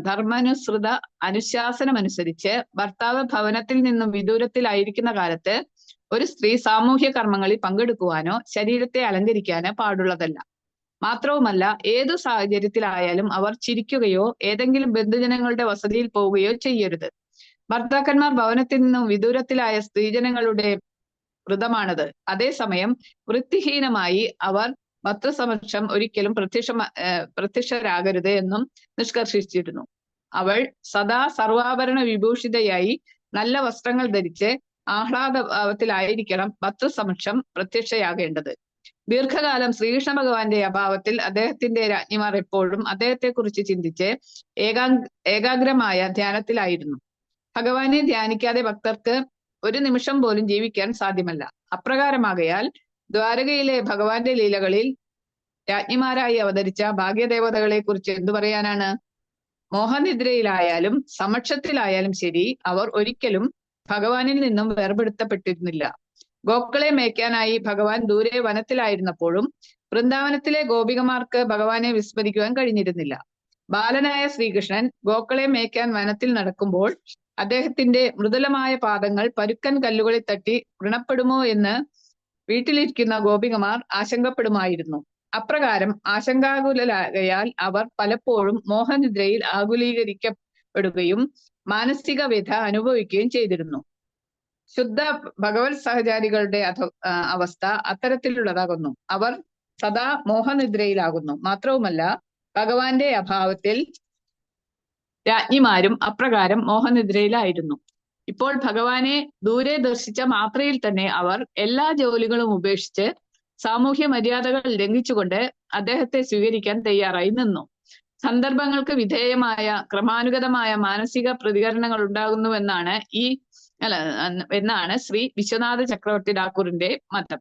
ധർമാനുസൃത അനുശാസനമനുസരിച്ച് ഭർത്താവ് ഭവനത്തിൽ നിന്നും വിദൂരത്തിലായിരിക്കുന്ന കാലത്ത് ഒരു സ്ത്രീ സാമൂഹ്യ കർമ്മങ്ങളിൽ പങ്കെടുക്കുവാനോ ശരീരത്തെ അലങ്കരിക്കാനോ പാടുള്ളതല്ല. മാത്രവുമല്ല, ഏതു സാഹചര്യത്തിലായാലും അവർ ചിരിക്കുകയോ ഏതെങ്കിലും ബന്ധുജനങ്ങളുടെ വസതിയിൽ പോവുകയോ ചെയ്യരുത്. ഭർത്താക്കന്മാർ ഭവനത്തിൽ നിന്നും വിദൂരത്തിലായ സ്ത്രീജനങ്ങളുടെ വ്രതമാണത്. അതേസമയം വൃത്തിഹീനമായി അവർ ഭർത്തൃസമക്ഷം ഒരിക്കലും പ്രത്യക്ഷരാകരുത് എന്നും നിഷ്കർഷിച്ചിരുന്നു. അവൾ സദാ സർവാഭരണ വിഭൂഷിതയായി നല്ല വസ്ത്രങ്ങൾ ധരിച്ച് ആഹ്ലാദഭാവത്തിലായിരിക്കണം ഭർത്തൃസമക്ഷം പ്രത്യക്ഷയാകേണ്ടത്. ദീർഘകാലം ശ്രീകൃഷ്ണ ഭഗവാന്റെ അഭാവത്തിൽ അദ്ദേഹത്തിന്റെ രാജ്ഞിമാർ എപ്പോഴും അദ്ദേഹത്തെക്കുറിച്ച് ചിന്തിച്ച് ഏകാഗ്രമായ ധ്യാനത്തിലായിരുന്നു. ഭഗവാനെ ധ്യാനിക്കാതെ ഭക്തർക്ക് ഒരു നിമിഷം പോലും ജീവിക്കാൻ സാധ്യമല്ല. അപ്രകാരമാകയാൽ ദ്വാരകയിലെ ഭഗവാന്റെ ലീലകളിൽ രാജ്ഞിമാരായി അവതരിച്ച ഭാഗ്യദേവതകളെ കുറിച്ച് എന്തു പറയാനാണ്? മോഹനിദ്രയിലായാലും സമക്ഷത്തിലായാലും ശരി, അവർ ഒരിക്കലും ഭഗവാനിൽ നിന്നും വേർപെടുത്തപ്പെട്ടിരുന്നില്ല. ഗോക്കളെ മേയ്ക്കാനായി ഭഗവാൻ ദൂരെ വനത്തിലായിരുന്നപ്പോഴും വൃന്ദാവനത്തിലെ ഗോപികമാർക്ക് ഭഗവാനെ വിസ്മരിക്കുവാൻ കഴിഞ്ഞിരുന്നില്ല. ബാലനായ ശ്രീകൃഷ്ണൻ ഗോക്കളെ മേയ്ക്കാൻ വനത്തിൽ നടക്കുമ്പോൾ അദ്ദേഹത്തിന്റെ മൃദുലമായ പാദങ്ങൾ പരുക്കൻ കല്ലുകളിൽ തട്ടി വ്രണപ്പെടുമോ എന്ന് വീട്ടിലിരിക്കുന്ന ഗോപികമാർ ആശങ്കപ്പെടുമായിരുന്നു. അപ്രകാരം ആശങ്കാകുലരാകയാൽ അവർ പലപ്പോഴും മോഹനിദ്രയിൽ ആകുലീകരിക്കപ്പെടുകയും മാനസിക വ്യഥ അനുഭവിക്കുകയും ചെയ്തിരുന്നു. ശുദ്ധ ഭഗവത് സഹചാരികളുടെ അവസ്ഥ അത്തരത്തിലുള്ളതാകുന്നു. അവർ സദാ മോഹനിദ്രയിലാകുന്നു. മാത്രവുമല്ല, ഭഗവാന്റെ അഭാവത്തിൽ രാജ്ഞിമാരും അപ്രകാരം മോഹനിദ്രയിലായിരുന്നു. ഇപ്പോൾ ഭഗവാനെ ദൂരെ ദർശിച്ച മാത്രയിൽ തന്നെ അവർ എല്ലാ ജോലികളും ഉപേക്ഷിച്ച് സാമൂഹ്യ മര്യാദകൾ ലംഘിച്ചുകൊണ്ട് അദ്ദേഹത്തെ സ്വീകരിക്കാൻ തയ്യാറായി നിന്നു. സന്ദർഭങ്ങൾക്ക് വിധേയമായ ക്രമാനുഗതമായ മാനസിക പ്രതികരണങ്ങൾ ഉണ്ടാകുന്നുവെന്നാണ് എന്നാണ് ശ്രീ വിശ്വനാഥ ചക്രവർത്തി ഠാക്കൂറിന്റെ മതം.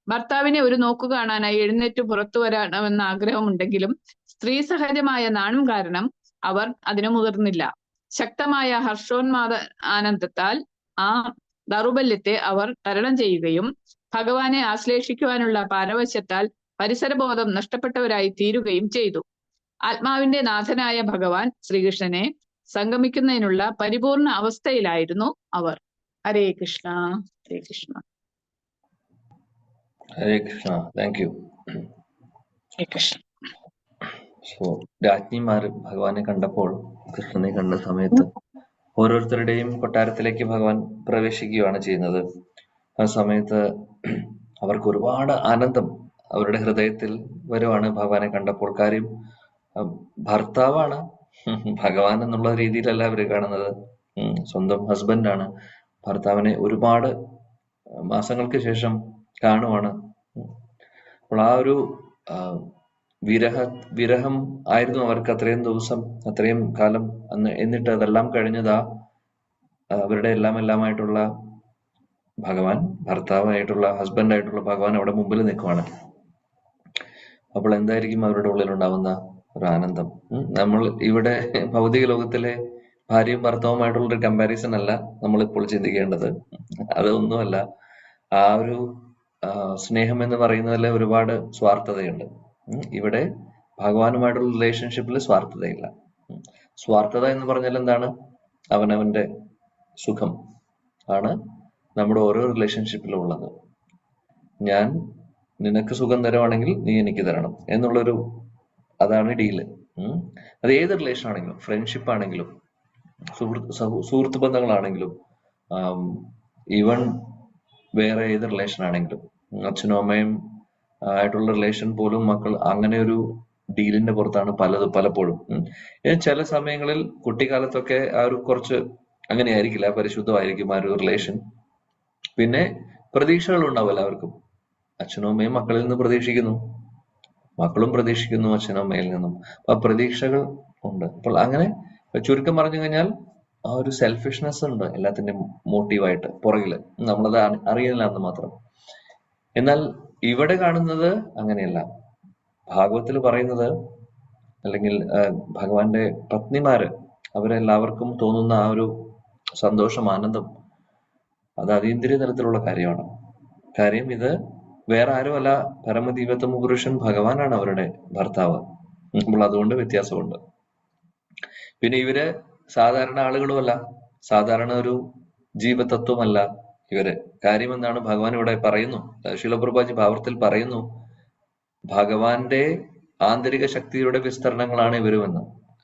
ഭർത്താവിനെ ഒരു നോക്കു കാണാനായി എഴുന്നേറ്റ് പുറത്തു വരണമെന്ന ആഗ്രഹമുണ്ടെങ്കിലും സ്ത്രീ സഹജമായ നാണം കാരണം അവർ അതിനു മുതിർന്നില്ല. ശക്തമായ ഹർഷോന്മാദ ആനന്ദത്താൽ ആ ദൗർബല്യത്തെ അവർ തരണം ചെയ്യുകയും ഭഗവാനെ ആശ്ലേഷിക്കുവാനുള്ള പാരവശ്യത്താൽ പരിസരബോധം നഷ്ടപ്പെട്ടവരായി തീരുകയും ചെയ്തു. ആത്മാവിന്റെ നാഥനായ ഭഗവാൻ ശ്രീകൃഷ്ണനെ സംഗമിക്കുന്നതിനുള്ള പരിപൂർണ അവസ്ഥയിലായിരുന്നു അവർ. Hare Krishna, Hare Krishna, Hare Krishna. Thank you. Hare Krishna. So രാജ്ഞിമാർ ഭഗവാനെ കണ്ടപ്പോൾ, കൃഷ്ണനെ കണ്ട സമയത്ത് ഓരോരുത്തരുടെയും കൊട്ടാരത്തിലേക്ക് ഭഗവാൻ പ്രവേശിക്കുകയാണ് ചെയ്യുന്നത്. ആ സമയത്ത് അവർക്ക് ഒരുപാട് ആനന്ദം അവരുടെ ഹൃദയത്തിൽ വരുവാണ് ഭഗവാനെ കണ്ടപ്പോൾ. കാര്യം ഭർത്താവാണ്, ഭഗവാൻ എന്നുള്ള രീതിയിലല്ല അവര് കാണുന്നത്. സ്വന്തം ഹസ്ബൻഡാണ്. ഭർത്താവിനെ ഒരുപാട് മാസങ്ങൾക്ക് ശേഷം കാണുവാണ്. അപ്പോൾ ആ ഒരു വിരഹം ആയിരുന്നു അവർക്ക് അത്രയും ദിവസം, അത്രയും കാലം. എന്നിട്ട് അതെല്ലാം കഴിഞ്ഞതാ അവരുടെ എല്ലാമായിട്ടുള്ള ഭഗവാൻ, ഭർത്താവായിട്ടുള്ള ഹസ്ബൻഡായിട്ടുള്ള ഭഗവാൻ അവിടെ മുമ്പിൽ നിൽക്കുവാണ്. അപ്പോൾ എന്തായിരിക്കും അവരുടെ ഉള്ളിൽ ഉണ്ടാവുന്ന ഒരു ആനന്ദം? നമ്മൾ ഇവിടെ ഭൗതിക ലോകത്തിലെ ഭാര്യയും ഭർത്താവുമായിട്ടുള്ള ഒരു കമ്പാരിസൺ അല്ല നമ്മൾ ഇപ്പോൾ ചിന്തിക്കേണ്ടത്. അതൊന്നുമല്ല. ആ ഒരു സ്നേഹം എന്ന് പറയുന്നതിൽ ഒരുപാട് സ്വാർത്ഥതയുണ്ട്. ഇവിടെ ഭഗവാനുമായിട്ടുള്ള റിലേഷൻഷിപ്പിൽ സ്വാർത്ഥതയില്ല. സ്വാർത്ഥത എന്ന് പറഞ്ഞാൽ എന്താണ്? അവനവന്റെ സുഖം ആണ് നമ്മുടെ ഓരോ റിലേഷൻഷിപ്പിലും ഉള്ളത്. ഞാൻ നിനക്ക് സുഖം തരുവാണെങ്കിൽ നീ എനിക്ക് തരണം എന്നുള്ളൊരു, അതാണ് ഡീല്. അത് ഏത് റിലേഷൻ ആണെങ്കിലും, ഫ്രണ്ട്ഷിപ്പ് ആണെങ്കിലും, സുഹൃത്ത് ബന്ധങ്ങളാണെങ്കിലും, ഈവൻ വേറെ ഏത് റിലേഷൻ ആണെങ്കിലും, അച്ഛനും അമ്മയും ആയിട്ടുള്ള റിലേഷൻ പോലും മക്കൾ അങ്ങനെ ഒരു ഡീലിന്റെ പുറത്താണ് പലപ്പോഴും. ചില സമയങ്ങളിൽ കുട്ടിക്കാലത്തൊക്കെ ആ ഒരു കുറച്ച് അങ്ങനെ ആയിരിക്കില്ല, പരിശുദ്ധമായിരിക്കും ആ ഒരു റിലേഷൻ. പിന്നെ പ്രതീക്ഷകൾ ഉണ്ടാവും എല്ലാവർക്കും. അച്ഛനും അമ്മയും മക്കളിൽ നിന്ന് പ്രതീക്ഷിക്കുന്നു, മക്കളും പ്രതീക്ഷിക്കുന്നു അച്ഛനും അമ്മയിൽ നിന്നും. അപ്പൊ പ്രതീക്ഷകൾ ഉണ്ട്. അപ്പോൾ അങ്ങനെ ചുരുക്കം പറഞ്ഞു കഴിഞ്ഞാൽ ആ ഒരു സെൽഫിഷ്നെസ് ഉണ്ട് എല്ലാത്തിന്റെ മോട്ടീവായിട്ട് പുറകില്, നമ്മളത് അറിയില്ല എന്ന് മാത്രം. എന്നാൽ ഇവിടെ കാണുന്നത് അങ്ങനെയല്ല. ഭാഗവത്തിൽ പറയുന്നത്, അല്ലെങ്കിൽ ഭഗവാന്റെ പത്നിമാര് അവരെല്ലാവർക്കും തോന്നുന്ന ആ ഒരു സന്തോഷം, ആനന്ദം, അത് അതീന്ദ്രിയ തലത്തിലുള്ള കാര്യമാണ്. കാര്യം ഇത് വേറെ ആരുമല്ല, പരമദിവ്യതമ പുരുഷൻ ഭഗവാനാണ് അവരുടെ ഭർത്താവ്. അപ്പോൾ അതുകൊണ്ട് വ്യത്യാസമുണ്ട്. പിന്നെ ഇവര് സാധാരണ ആളുകളുമല്ല, സാധാരണ ഒരു ജീവതത്വമല്ല ഇവര്. കാര്യം എന്താണ്? ഭഗവാൻ ഇവിടെ പറയുന്നു, ശിലപ്രഭാജി ഭാവത്തിൽ പറയുന്നു, ഭഗവാന്റെ ആന്തരിക ശക്തിയുടെ വിസ്തരണങ്ങളാണ് ഇവരുമെന്ന്.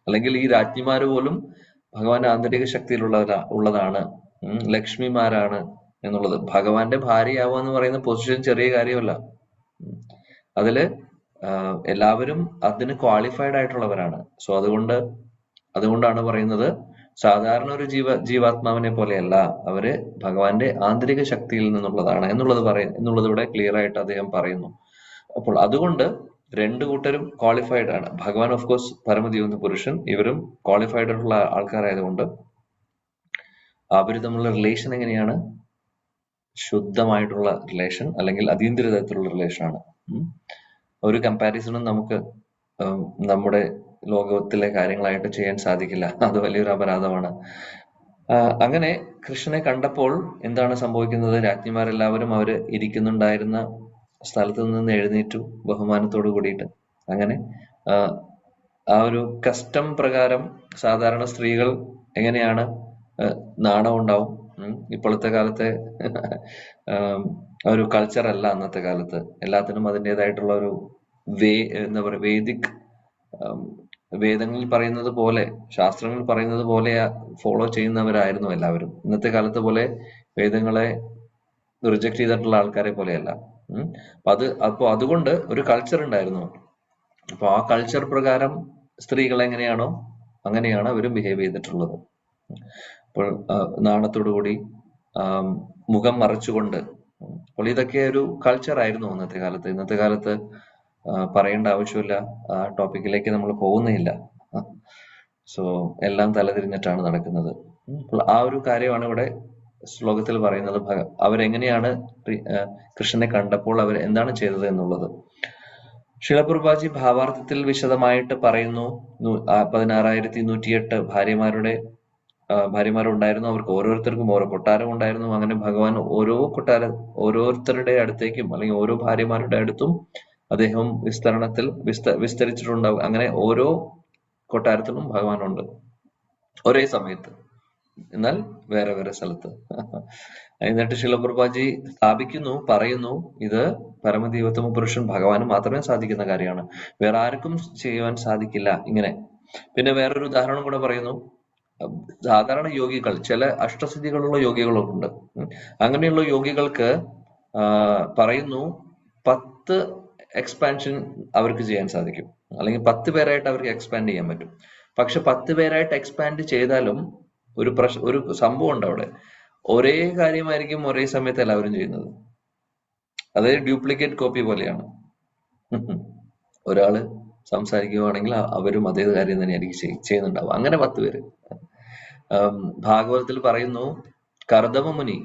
അല്ലെങ്കിൽ ഈ രാജ്ഞിമാര് പോലും ഭഗവാന്റെ ആന്തരിക ശക്തിയിലുള്ളതാണ്, ലക്ഷ്മിമാരാണ് എന്നുള്ളത്. ഭഗവാന്റെ ഭാര്യയാവുക എന്ന് പറയുന്ന പൊസിഷൻ ചെറിയ കാര്യമല്ല. അതില് എല്ലാവരും അതിന് ക്വാളിഫൈഡ് ആയിട്ടുള്ളവരാണ്. സോ അതുകൊണ്ടാണ് പറയുന്നത്, സാധാരണ ഒരു ജീവാത്മാവിനെ പോലെയല്ല, അവര് ഭഗവാന്റെ ആന്തരിക ശക്തിയിൽ നിന്നുള്ളതാണ് എന്നുള്ളത് ഇവിടെ ക്ലിയർ ആയിട്ട് അദ്ദേഹം പറയുന്നു. അപ്പോൾ അതുകൊണ്ട് രണ്ടു കൂട്ടരും ക്വാളിഫൈഡ് ആണ്. ഭഗവാൻ ഓഫ് കോഴ്സ് പരമദിവ്യ പുരുഷൻ, ഇവരും ക്വാളിഫൈഡ് ആയിട്ടുള്ള ആൾക്കാരായതുകൊണ്ട് അവര് തമ്മിലുള്ള റിലേഷൻ എങ്ങനെയാണ്? ശുദ്ധമായിട്ടുള്ള റിലേഷൻ, അല്ലെങ്കിൽ അതീന്ദ്രിയ തരത്തിലുള്ള റിലേഷൻ ആണ്. ഒരു കമ്പാരിസണും നമുക്ക് നമ്മുടെ ലോകത്തിലെ കാര്യങ്ങളായിട്ട് ചെയ്യാൻ സാധിക്കില്ല. അത് വലിയൊരു അപരാധമാണ്. അങ്ങനെ കൃഷ്ണനെ കണ്ടപ്പോൾ എന്താണ് സംഭവിക്കുന്നത്? രാജ്ഞിമാരെല്ലാവരും അവര് ഇരിക്കുന്നുണ്ടായിരുന്ന സ്ഥലത്ത് നിന്ന് എഴുന്നേറ്റു ബഹുമാനത്തോട് കൂടിയിട്ട്. അങ്ങനെ ആ ഒരു കസ്റ്റം പ്രകാരം സാധാരണ സ്ത്രീകൾ എങ്ങനെയാണ്, നാണം ഉണ്ടാവും. ഇപ്പോഴത്തെ കാലത്തെ ഒരു കൾച്ചർ അല്ല അന്നത്തെ കാലത്ത്. എല്ലാത്തിനും അതിൻ്റെതായിട്ടുള്ള ഒരു എന്താ പറയുക, വേദങ്ങളിൽ പറയുന്നത് പോലെ, ശാസ്ത്രങ്ങളിൽ പറയുന്നത് പോലെ ഫോളോ ചെയ്യുന്നവരായിരുന്നു എല്ലാവരും. ഇന്നത്തെ കാലത്തെ പോലെ വേദങ്ങളെ റിജക്ട് ചെയ്തിട്ടുള്ള ആൾക്കാരെ പോലെയല്ല. അപ്പൊ അതുകൊണ്ട് ഒരു കൾച്ചർ ഉണ്ടായിരുന്നു. അപ്പൊ ആ കൾച്ചർ പ്രകാരം സ്ത്രീകൾ എങ്ങനെയാണോ അങ്ങനെയാണ് അവരും ബിഹേവ് ചെയ്തിട്ടുള്ളത്. അപ്പോൾ നാണത്തോടുകൂടി മുഖം മറച്ചുകൊണ്ട്, അപ്പോൾ ഇതൊക്കെ ഒരു കൾച്ചർ ആയിരുന്നു അന്നത്തെ കാലത്ത്. ഇന്നത്തെ കാലത്ത് പറയേണ്ട ആവശ്യമില്ല, ആ ടോപ്പിക്കിലേക്ക് നമ്മൾ പോകുന്നില്ല. സോ എല്ലാം തലതിരിഞ്ഞിട്ടാണ് നടക്കുന്നത്. അപ്പോൾ ആ ഒരു കാര്യമാണ് ഇവിടെ ശ്ലോകത്തിൽ പറയുന്നത്. അവരെങ്ങനെയാണ് കൃഷ്ണനെ കണ്ടപ്പോൾ അവർ എന്താണ് ചെയ്തത് എന്നുള്ളത്. ശിലപ്രഭാജി ഭാവാർത്ഥത്തിൽ വിശദമായിട്ട് പറയുന്നു. 16,108 ഭാര്യമാരുണ്ടായിരുന്നു. അവർക്ക് ഓരോരുത്തർക്കും ഓരോ കൊട്ടാരം ഉണ്ടായിരുന്നു. അങ്ങനെ ഭഗവാൻ ഓരോരുത്തരുടെ അടുത്തേക്കും, അല്ലെങ്കിൽ ഓരോ ഭാര്യമാരുടെ അടുത്തും അദ്ദേഹം വിസ്തരിച്ചിട്ടുണ്ടാവും. അങ്ങനെ ഓരോ കൊട്ടാരത്തിലും ഭഗവാനുണ്ട് ഒരേ സമയത്ത്, എന്നാൽ വേറെ വേറെ സ്ഥലത്ത്. എന്നിട്ട് ശിലപ്രഭാജി പറയുന്നു, ഇത് പരമദിവ്യതമ പുരുഷൻ ഭഗവാന് മാത്രമേ സാധിക്കുന്ന കാര്യമാണ്, വേറെ ആർക്കും ചെയ്യുവാൻ സാധിക്കില്ല ഇങ്ങനെ. പിന്നെ വേറൊരു ഉദാഹരണം കൂടെ പറയുന്നു. സാധാരണ യോഗികൾ, ചില അഷ്ടസിദ്ധികളുള്ള യോഗികളുണ്ട്. അങ്ങനെയുള്ള യോഗികൾക്ക് പറയുന്നു 10 എക്സ്പാൻഷൻ അവർക്ക് ചെയ്യാൻ സാധിക്കും, അല്ലെങ്കിൽ 10 പേരായിട്ട് അവർക്ക് എക്സ്പാൻഡ് ചെയ്യാൻ പറ്റും. പക്ഷെ 10 പേരായിട്ട് എക്സ്പാൻഡ് ചെയ്താലും ഒരു സംഭവം ഉണ്ട് അവിടെ. ഒരേ കാര്യമായിരിക്കും ഒരേ സമയത്ത് എല്ലാവരും ചെയ്യുന്നത്. അത് ഡ്യൂപ്ലിക്കേറ്റ് കോപ്പി പോലെയാണ്. ഒരാള് സംസാരിക്കുകയാണെങ്കിൽ അവരും അതേ കാര്യം തന്നെയായിരിക്കും ചെയ്യുന്നുണ്ടാവും. അങ്ങനെ 10 പേര്. ഭാഗവതത്തിൽ പറയുന്നു, കർദമമുനി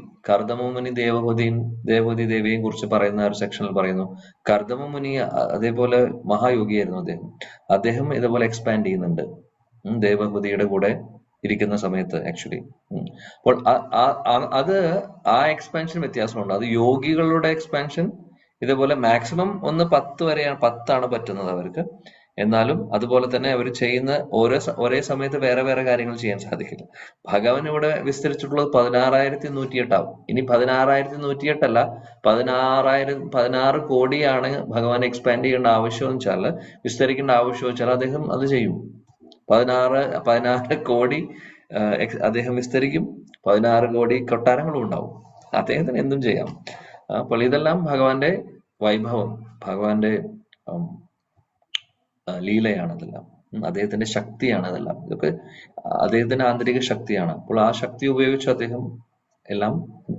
ദേവഹൂതി ദേവിയെയും കുറിച്ച് പറയുന്ന ഒരു സെക്ഷനിൽ പറയുന്നു, കർദമമുനി അതേപോലെ മഹായോഗിയായിരുന്നു. അദ്ദേഹം ഇതേപോലെ എക്സ്പാൻഡ് ചെയ്യുന്നുണ്ട് ദേവഹൂതിയുടെ കൂടെ ഇരിക്കുന്ന സമയത്ത് ആക്ച്വലി. അപ്പോൾ അത് ആ എക്സ്പാൻഷൻ വ്യത്യാസമുണ്ട്. അത് യോഗികളുടെ എക്സ്പാൻഷൻ, ഇതേപോലെ മാക്സിമം ഒന്ന് 10 വരെയാണ്, 10 പറ്റുന്നത് അവർക്ക്. എന്നാലും അതുപോലെ തന്നെ അവർ ചെയ്യുന്ന ഒരേ സമയത്ത് വേറെ വേറെ കാര്യങ്ങൾ ചെയ്യാൻ സാധിക്കില്ല. ഭഗവാൻ ഇവിടെ വിസ്തരിച്ചിട്ടുള്ളത് 16,108 ആവും. ഇനി 16,108 അല്ല, 16 കോടിയാണ് ഭഗവാൻ എക്സ്പാൻഡ് ചെയ്യേണ്ട ആവശ്യം വെച്ചാൽ, വിസ്തരിക്കേണ്ട ആവശ്യം വെച്ചാൽ അദ്ദേഹം അത് ചെയ്യും. 16 കോടി അദ്ദേഹം വിസ്തരിക്കും. 16 കോടി കൊട്ടാരങ്ങളും ഉണ്ടാവും. അദ്ദേഹത്തിന് എന്തും ചെയ്യാം. അപ്പോൾ ഇതെല്ലാം ഭഗവാന്റെ വൈഭവം, ഭഗവാന്റെ ലീലയാണ് ഇതെല്ലാം. അദ്ദേഹത്തിന്റെ ശക്തിയാണ് ഇതെല്ലാം. ഇതൊക്കെ അദ്ദേഹത്തിന്റെ ആന്തരിക ശക്തിയാണ്. അപ്പോൾ ആ ശക്തി ഉപയോഗിച്ച് അദ്ദേഹം എല്ലാം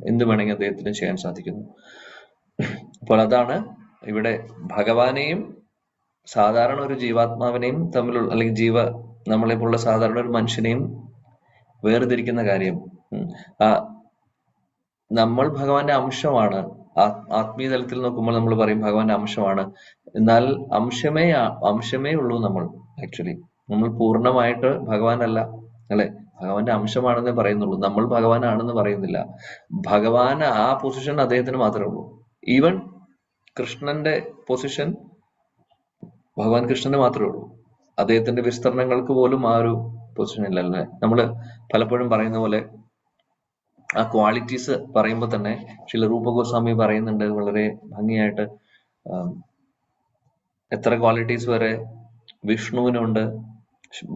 എന്ത് വേണമെങ്കിൽ അദ്ദേഹത്തിന് ചെയ്യാൻ സാധിക്കുന്നു. അപ്പോൾ അതാണ് ഇവിടെ ഭഗവാനെയും സാധാരണ ഒരു ജീവാത്മാവിനെയും തമ്മിലുള്ള, അല്ലെങ്കിൽ നമ്മളെ പോലുള്ള സാധാരണ ഒരു മനുഷ്യനെയും വേർതിരിക്കുന്ന കാര്യം. നമ്മൾ ഭഗവാന്റെ അംശമാണ്. ആത്മീയ തലത്തിൽ നോക്കുമ്പോൾ നമ്മൾ പറയും ഭഗവാന്റെ അംശമാണ്. എന്നാൽ അംശമേ ഉള്ളൂ നമ്മൾ. ആക്ച്വലി നമ്മൾ പൂർണ്ണമായിട്ട് ഭഗവാനല്ല, അല്ലെ? ഭഗവാന്റെ അംശമാണെന്നേ പറയുന്നുള്ളൂ. നമ്മൾ ഭഗവാനാണെന്ന് പറയുന്നില്ല. ഭഗവാൻ ആ പൊസിഷൻ അദ്ദേഹത്തിന് മാത്രമേ ഉള്ളൂ. ഈവൻ കൃഷ്ണന്റെ പൊസിഷൻ ഭഗവാൻ കൃഷ്ണന് മാത്രമേ ഉള്ളൂ. അദ്ദേഹത്തിന്റെ വിസ്തരണങ്ങൾക്ക് പോലും ആ ഒരു പൊസിഷൻ ഇല്ല, അല്ലേ? നമ്മള് പലപ്പോഴും പറയുന്ന പോലെ ആ ക്വാളിറ്റീസ് പറയുമ്പോൾ തന്നെ ശ്രീല രൂപ ഗോസ്വാമി പറയുന്നുണ്ട് വളരെ ഭംഗിയായിട്ട്. എത്ര ക്വാളിറ്റീസ് വരെ വിഷ്ണുവിനുണ്ട്,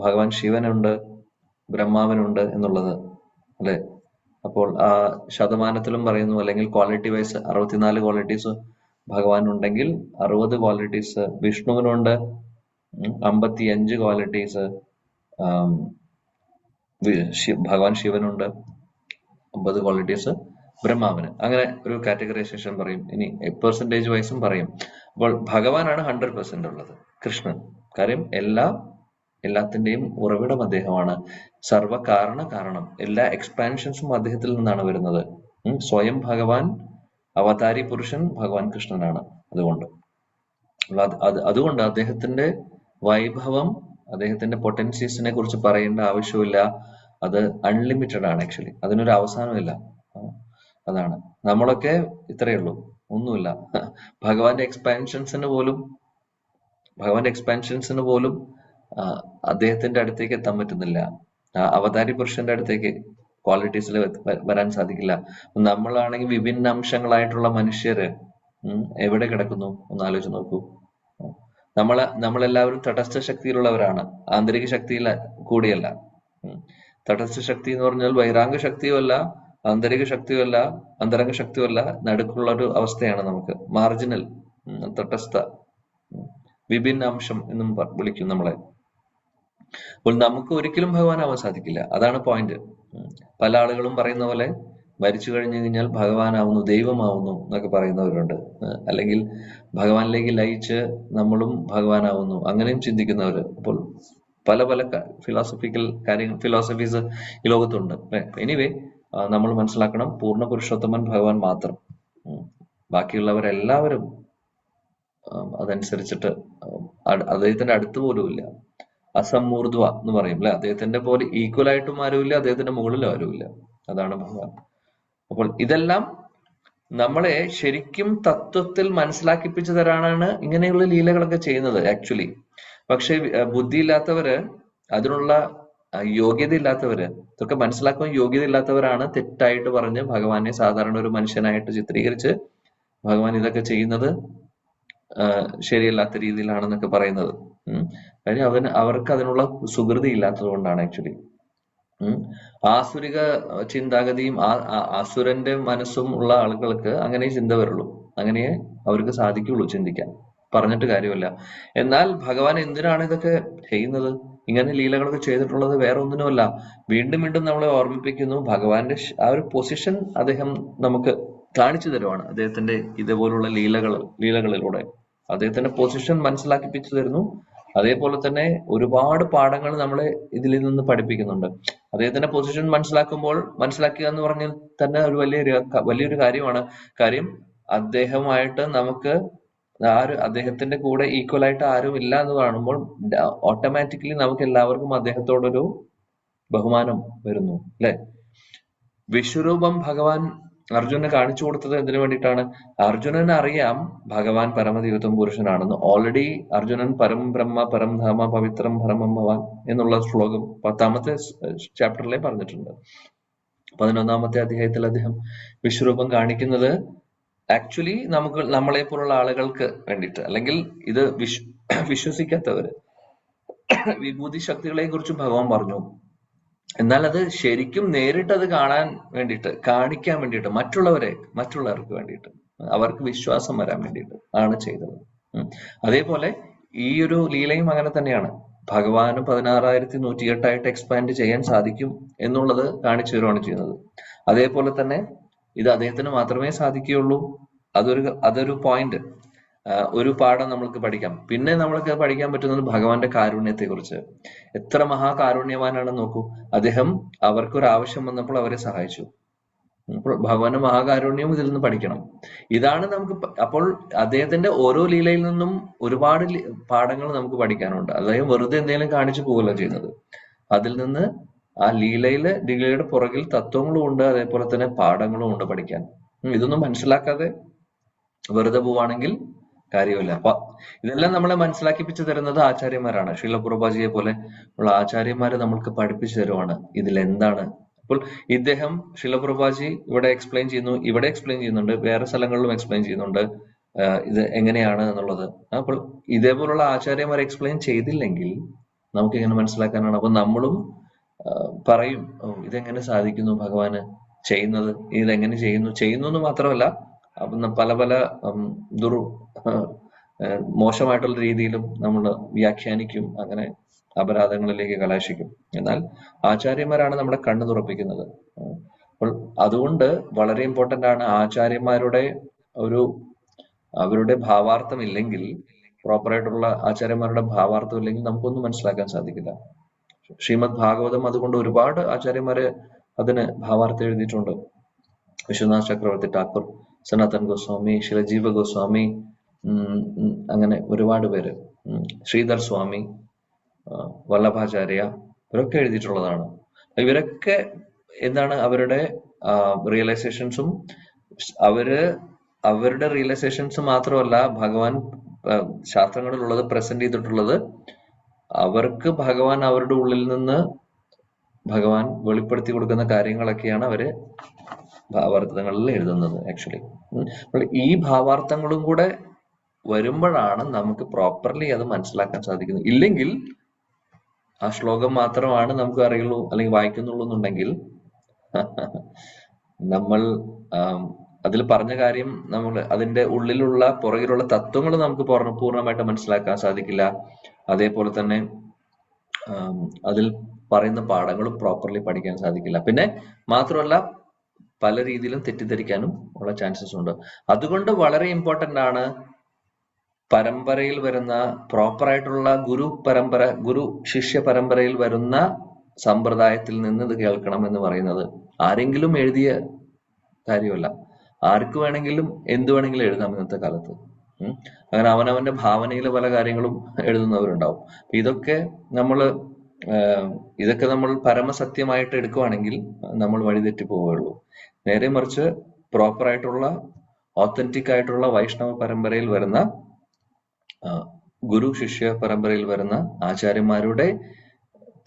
ഭഗവാൻ ശിവനുണ്ട്, ബ്രഹ്മാവിനുണ്ട് എന്നുള്ളത്, അല്ലെ? അപ്പോൾ ആ ശതമാനത്തിലും പറയുന്നു, അല്ലെങ്കിൽ ക്വാളിറ്റി വൈസ് 64 ക്വാളിറ്റീസ് ഭഗവാൻ ഉണ്ടെങ്കിൽ 60 ക്വാളിറ്റീസ് വിഷ്ണുവിനുണ്ട്, 55 ക്വാളിറ്റീസ് ഭഗവാൻ ശിവനുണ്ട്, 50 ക്വാളിറ്റീസ് ബ്രഹ്മാവിന്. അങ്ങനെ ഒരു കാറ്റഗറൈസേഷൻ പറയും. ഇനി പെർസെന്റേജ് വൈസും പറയും. അപ്പോൾ ഭഗവാനാണ് 100% ഉള്ളത്, കൃഷ്ണൻ. കാര്യം എല്ലാത്തിന്റെയും ഉറവിടം അദ്ദേഹമാണ്. കാരണം എല്ലാ എക്സ്പാൻഷൻസും അദ്ദേഹത്തിൽ നിന്നാണ് വരുന്നത്. സ്വയം ഭഗവാൻ, അവതാരി പുരുഷൻ ഭഗവാൻ കൃഷ്ണനാണ്. അതുകൊണ്ട് അദ്ദേഹത്തിന്റെ വൈഭവം, അദ്ദേഹത്തിന്റെ പൊട്ടൻഷ്യസിനെ കുറിച്ച് പറയേണ്ട ആവശ്യമില്ല. അത് അൺലിമിറ്റഡ് ആണ്. ആക്ച്വലി അതിനൊരു അവസാനമില്ല. അതാണ്. നമ്മളൊക്കെ ഇത്രയേ ഉള്ളൂ, ഒന്നുമില്ല. ഭഗവാന്റെ എക്സ്പാൻഷൻസിന് പോലും അദ്ദേഹത്തിന്റെ അടുത്തേക്ക് എത്താൻ പറ്റുന്നില്ല. അവതാരി പുരുഷന്റെ അടുത്തേക്ക് ക്വാളിറ്റീസിൽ വരാൻ സാധിക്കില്ല. നമ്മളാണെങ്കിൽ വിഭിന്ന അംശങ്ങളായിട്ടുള്ള മനുഷ്യര് എവിടെ കിടക്കുന്നു ഒന്ന് ആലോചിച്ച് നോക്കൂ. നമ്മളെല്ലാവരും തടസ്ഥ ശക്തിയിലുള്ളവരാണ്, ആന്തരിക ശക്തിയിൽ കൂടിയല്ല. തടസ്ഥ ശക്തി എന്ന് പറഞ്ഞാൽ ബഹിരാംഗ ശക്തിയോ അല്ല, ആന്തരിക ശക്തിയോ അല്ല, അന്തരംഗ ശക്തിയോ അല്ല, നടുക്കുള്ള ഒരു അവസ്ഥയാണ് നമുക്ക്. മാർജിനൽ, തടസ്ഥ, വിഭിന്ന അംശം എന്നും വിളിക്കും നമ്മളെ. അപ്പോൾ നമുക്ക് ഒരിക്കലും ഭഗവാനാവാൻ സാധിക്കില്ല. അതാണ് പോയിന്റ്. പല ആളുകളും പറയുന്ന പോലെ മരിച്ചു കഴിഞ്ഞു കഴിഞ്ഞാൽ ഭഗവാനാവുന്നു, ദൈവമാവുന്നു എന്നൊക്കെ പറയുന്നവരുണ്ട്. അല്ലെങ്കിൽ ഭഗവാനിലേക്ക് ലയിച്ച് നമ്മളും ഭഗവാനാവുന്നു, അങ്ങനെയും ചിന്തിക്കുന്നവര്. അപ്പോൾ പല ഫിലോസഫീസ് ഈ ലോകത്തുണ്ട്. എനിവേ, നമ്മൾ മനസ്സിലാക്കണം, പൂർണ്ണ പുരുഷോത്തമൻ ഭഗവാൻ മാത്രം. ബാക്കിയുള്ളവരെല്ലാവരും അതനുസരിച്ചിട്ട് അദ്ദേഹത്തിന്റെ അടുത്ത് പോലും ഇല്ല. അസമൂർധ്വ എന്ന് പറയും, അല്ലെ? അദ്ദേഹത്തിന്റെ പോലെ ഈക്വൽ ആയിട്ടും ആരുമില്ല, അദ്ദേഹത്തിന്റെ മുകളിലും ആരുമില്ല. അതാണ് ഭഗവാൻ. അപ്പോൾ ഇതെല്ലാം നമ്മളെ ശരിക്കും തത്വത്തിൽ മനസ്സിലാക്കിപ്പിച്ചു തരാനാണ് ഇങ്ങനെയുള്ള ലീലകളൊക്കെ ചെയ്യുന്നത് ആക്ച്വലി. പക്ഷെ ബുദ്ധിയില്ലാത്തവര്, അതിനുള്ള യോഗ്യത ഇല്ലാത്തവര്, ഇതൊക്കെ മനസ്സിലാക്കാൻ യോഗ്യത ഇല്ലാത്തവരാണ് തെറ്റായിട്ട് പറഞ്ഞ് ഭഗവാനെ സാധാരണ ഒരു മനുഷ്യനായിട്ട് ചിത്രീകരിച്ച് ഭഗവാൻ ഇതൊക്കെ ചെയ്യുന്നത് ശരിയല്ലാത്ത രീതിയിലാണെന്നൊക്കെ പറയുന്നത്. കാര്യം അവർക്ക് അതിനുള്ള സുകൃതി ഇല്ലാത്തത് കൊണ്ടാണ് ആക്ച്വലി. ആസുരിക ചിന്താഗതിയും അസുരന്റെ മനസ്സും ഉള്ള ആളുകൾക്ക് അങ്ങനെ ചിന്ത വരുള്ളൂ, അങ്ങനെ അവർക്ക് സാധിക്കുള്ളൂ ചിന്തിക്കാൻ. പറഞ്ഞിട്ട് കാര്യമില്ല. എന്നാൽ ഭഗവാൻ എന്തിനാണ് ഇതൊക്കെ ചെയ്യുന്നത്? ഇങ്ങനെ ലീലകളൊക്കെ ചെയ്തിട്ടുള്ളത് വേറെ ഒന്നിനുമല്ല. വീണ്ടും വീണ്ടും നമ്മളെ ഓർമ്മിപ്പിക്കുന്നു, ഭഗവാന്റെ ആ ഒരു പൊസിഷൻ അദ്ദേഹം നമുക്ക് കാണിച്ചു തരുവാണ്. അദ്ദേഹത്തിന്റെ ഇതേപോലുള്ള ലീലകളിലൂടെ അദ്ദേഹത്തിന്റെ പൊസിഷൻ മനസ്സിലാക്കിപ്പിച്ചു തരുന്നു. അതേപോലെ തന്നെ ഒരുപാട് പാഠങ്ങൾ നമ്മളെ ഇതിൽ നിന്ന് പഠിപ്പിക്കുന്നുണ്ട്. അദ്ദേഹത്തിന്റെ പൊസിഷൻ മനസ്സിലാക്കുക എന്ന് പറഞ്ഞാൽ തന്നെ ഒരു വലിയൊരു കാര്യമാണ്. കാര്യം അദ്ദേഹമായിട്ട് നമുക്ക് അദ്ദേഹത്തിന്റെ കൂടെ ഈക്വൽ ആയിട്ട് ആരും ഇല്ല എന്ന് കാണുമ്പോൾ ഓട്ടോമാറ്റിക്കലി നമുക്ക് എല്ലാവർക്കും അദ്ദേഹത്തോടൊരു ബഹുമാനം വരുന്നു, അല്ലെ? വിശ്വരൂപം ഭഗവാൻ അർജുനന് കാണിച്ചു കൊടുത്തത് എന്തിനു വേണ്ടിയിട്ടാണ്? അർജുനന് അറിയാം ഭഗവാൻ പരമദിവ്യത്വം പുരുഷനാണെന്ന്. ഓൾറെഡി അർജുനൻ പരം ബ്രഹ്മ പരം ധാമ പവിത്രം പരമം ഭവാൻ എന്നുള്ള ശ്ലോകം 10ാമത്തെ ചാപ്റ്ററിലെ പറഞ്ഞിട്ടുണ്ട്. 11ാമത്തെ അധ്യായത്തിൽ അദ്ദേഹം വിശ്വരൂപം കാണിക്കുന്നത് ആക്ച്വലി നമ്മളെ പോലുള്ള ആളുകൾക്ക് വേണ്ടിയിട്ട്, അല്ലെങ്കിൽ ഇത് വിശ്വസിക്കാത്തവര് വിഭൂതി ശക്തികളെ കുറിച്ച് ഭഗവാൻ പറഞ്ഞു. എന്നാൽ അത് ശരിക്കും നേരിട്ട് അത് കാണാൻ വേണ്ടിയിട്ട്, കാണിക്കാൻ വേണ്ടിയിട്ട്, മറ്റുള്ളവർക്ക് വേണ്ടിയിട്ട്, അവർക്ക് വിശ്വാസം വരാൻ വേണ്ടിയിട്ട് ആണ് ചെയ്തത്. അതേപോലെ ഈ ഒരു ലീലയും അങ്ങനെ തന്നെയാണ്. ഭഗവാന് 16,108 എക്സ്പാൻഡ് ചെയ്യാൻ സാധിക്കും എന്നുള്ളത് കാണിച്ചു തരുവാണ് ചെയ്യുന്നത്. അതേപോലെ തന്നെ ഇത് അദ്ദേഹത്തിന് മാത്രമേ സാധിക്കുകയുള്ളൂ. അതൊരു പോയിന്റ്, ഒരു പാഠം നമ്മൾക്ക് പഠിക്കാം. പിന്നെ നമ്മൾക്ക് പഠിക്കാൻ പറ്റുന്നത് ഭഗവാന്റെ കാരുണ്യത്തെ കുറിച്ച്. എത്ര മഹാകാരുണ്യവാനാണെന്ന് നോക്കൂ. അദ്ദേഹം അവർക്കൊരു ആവശ്യം വന്നപ്പോൾ അവരെ സഹായിച്ചു. അപ്പോൾ ഭഗവാന്റെ മഹാകാരുണ്യവും ഇതിൽ നിന്ന് പഠിക്കണം. ഇതാണ് നമുക്ക് അപ്പോൾ അദ്ദേഹത്തിന്റെ ഓരോ ലീലയിൽ നിന്നും ഒരുപാട് പാഠങ്ങൾ നമുക്ക് പഠിക്കാനുണ്ട്. അദ്ദേഹം വെറുതെ എന്തെങ്കിലും കാണിച്ചു പോവുകയല്ല ചെയ്യുന്നത്. അതിൽ നിന്ന് ആ ലീലയുടെ പുറകിൽ തത്വങ്ങളും ഉണ്ട്, അതേപോലെ തന്നെ പാഠങ്ങളും ഉണ്ട് പഠിക്കാൻ. ഇതൊന്നും മനസ്സിലാക്കാതെ വെറുതെ പോവാണെങ്കിൽ കാര്യമില്ല. അപ്പൊ ഇതെല്ലാം നമ്മളെ മനസ്സിലാക്കിപ്പിച്ചു തരുന്നത് ആചാര്യന്മാരാണ്. ശ്രീല പ്രഭുപാജിയെ പോലെ ഉള്ള ആചാര്യന്മാര് നമ്മൾക്ക് പഠിപ്പിച്ചു തരുവാണ് ഇതിൽ എന്താണ്. അപ്പോൾ ഇദ്ദേഹം ശ്രീല പ്രഭുപാജി ഇവിടെ എക്സ്പ്ലെയിൻ ചെയ്യുന്നുണ്ട്, വേറെ സ്ഥലങ്ങളിലും എക്സ്പ്ലെയിൻ ചെയ്യുന്നുണ്ട് ഇത് എങ്ങനെയാണ് എന്നുള്ളത്. അപ്പോൾ ഇതേപോലുള്ള ആചാര്യന്മാർ എക്സ്പ്ലെയിൻ ചെയ്തില്ലെങ്കിൽ നമുക്ക് എങ്ങനെ മനസ്സിലാക്കാനാണ്? അപ്പൊ നമ്മളും പറയും, ഇതെങ്ങനെ സാധിക്കുന്നു ഭഗവാന് ചെയ്യുന്നത്, ഇതെങ്ങനെ ചെയ്യുന്നു എന്ന് മാത്രമല്ല പല മോശമായിട്ടുള്ള രീതിയിലും നമ്മൾ വ്യാഖ്യാനിക്കും, അങ്ങനെ അപരാധങ്ങളിലേക്ക് കലാശിക്കും. എന്നാൽ ആചാര്യന്മാരാണ് നമ്മുടെ കണ്ണ് തുറപ്പിക്കുന്നത്. അപ്പോൾ അതുകൊണ്ട് വളരെ ഇമ്പോർട്ടന്റ് ആണ് ആചാര്യന്മാരുടെ അവരുടെ ഭാവാർത്ഥം ഇല്ലെങ്കിൽ, പ്രോപ്പറായിട്ടുള്ള ആചാര്യന്മാരുടെ ഭാവാർത്ഥം ഇല്ലെങ്കിൽ നമുക്കൊന്നും മനസ്സിലാക്കാൻ സാധിക്കില്ല. ശ്രീമദ് ഭാഗവതം അതുകൊണ്ട് ഒരുപാട് ആചാര്യന്മാര് അതിന് ഭാവാർത്ഥം എഴുതിയിട്ടുണ്ട്. വിശ്വനാഥ് ചക്രവർത്തി ഠാക്കൂർ, സനാതൻ ഗോസ്വാമി, ശിലജീവ ഗോസ്വാമി, അങ്ങനെ ഒരുപാട് പേര്, ശ്രീധർ സ്വാമി, വല്ലഭാചാര്യ, ഇവരൊക്കെ എഴുതിയിട്ടുള്ളതാണ്. ഇവരൊക്കെ എന്താണ് അവരുടെ റിയലൈസേഷൻസും അവരുടെ റിയലൈസേഷൻസ് മാത്രമല്ല ഭഗവാൻ ശാസ്ത്രങ്ങളിലുള്ളത് പ്രസന്റ് ചെയ്തിട്ടുള്ളത്, അവർക്ക് ഭഗവാൻ അവരുടെ ഉള്ളിൽ നിന്ന് ഭഗവാൻ വെളിപ്പെടുത്തി കൊടുക്കുന്ന കാര്യങ്ങളൊക്കെയാണ് അവര് ഭാവാർത്ഥങ്ങളിൽ എഴുതുന്നത് ആക്ച്വലി. ഈ ഭാവാർത്ഥങ്ങളും കൂടെ വരുമ്പോഴാണ് നമുക്ക് പ്രോപ്പർലി അത് മനസ്സിലാക്കാൻ സാധിക്കുന്നത്. ഇല്ലെങ്കിൽ ആ ശ്ലോകം മാത്രമാണ് നമുക്ക് അറിയുള്ളൂ അല്ലെങ്കിൽ വായിക്കുന്നുള്ളൂ എന്നുണ്ടെങ്കിൽ നമ്മൾ അതിൽ പറഞ്ഞ കാര്യം നമ്മൾ അതിന്റെ ഉള്ളിലുള്ള പുറകിലുള്ള തത്വങ്ങൾ നമുക്ക് പൂർണ്ണമായിട്ട് മനസ്സിലാക്കാൻ സാധിക്കില്ല. അതേപോലെ തന്നെ അതിൽ പറയുന്ന പാഠങ്ങളും പ്രോപ്പർലി പഠിക്കാൻ സാധിക്കില്ല. പിന്നെ മാത്രമല്ല പല രീതിയിലും തെറ്റിദ്ധരിക്കാനും ഉള്ള ചാൻസസ് ഉണ്ട്. അതുകൊണ്ട് വളരെ ഇമ്പോർട്ടന്റ് ആണ് പരമ്പരയിൽ വരുന്ന പ്രോപ്പറായിട്ടുള്ള ഗുരു ശിഷ്യ പരമ്പരയിൽ വരുന്ന സമ്പ്രദായത്തിൽ നിന്ന് ഇത് കേൾക്കണം എന്ന് പറയുന്നത്. ആരെങ്കിലും എഴുതിയ കാര്യമല്ല, ആർക്ക് വേണമെങ്കിലും എന്ത് വേണമെങ്കിലും എഴുതാം ഇന്നത്തെ കാലത്ത്. അങ്ങനെ അവനവന്റെ ഭാവനയിലെ പല കാര്യങ്ങളും എഴുതുന്നവരുണ്ടാവും. ഇതൊക്കെ നമ്മൾ പരമസത്യമായിട്ട് എടുക്കുവാണെങ്കിൽ നമ്മൾ വഴിതെറ്റി പോവുകയുള്ളൂ. നേരെ മറിച്ച് പ്രോപ്പറായിട്ടുള്ള ഓത്തന്റിക് ആയിട്ടുള്ള വൈഷ്ണവ പരമ്പരയിൽ വരുന്ന ഗുരു ശിഷ്യ പരമ്പരയിൽ വരുന്ന ആചാര്യന്മാരുടെ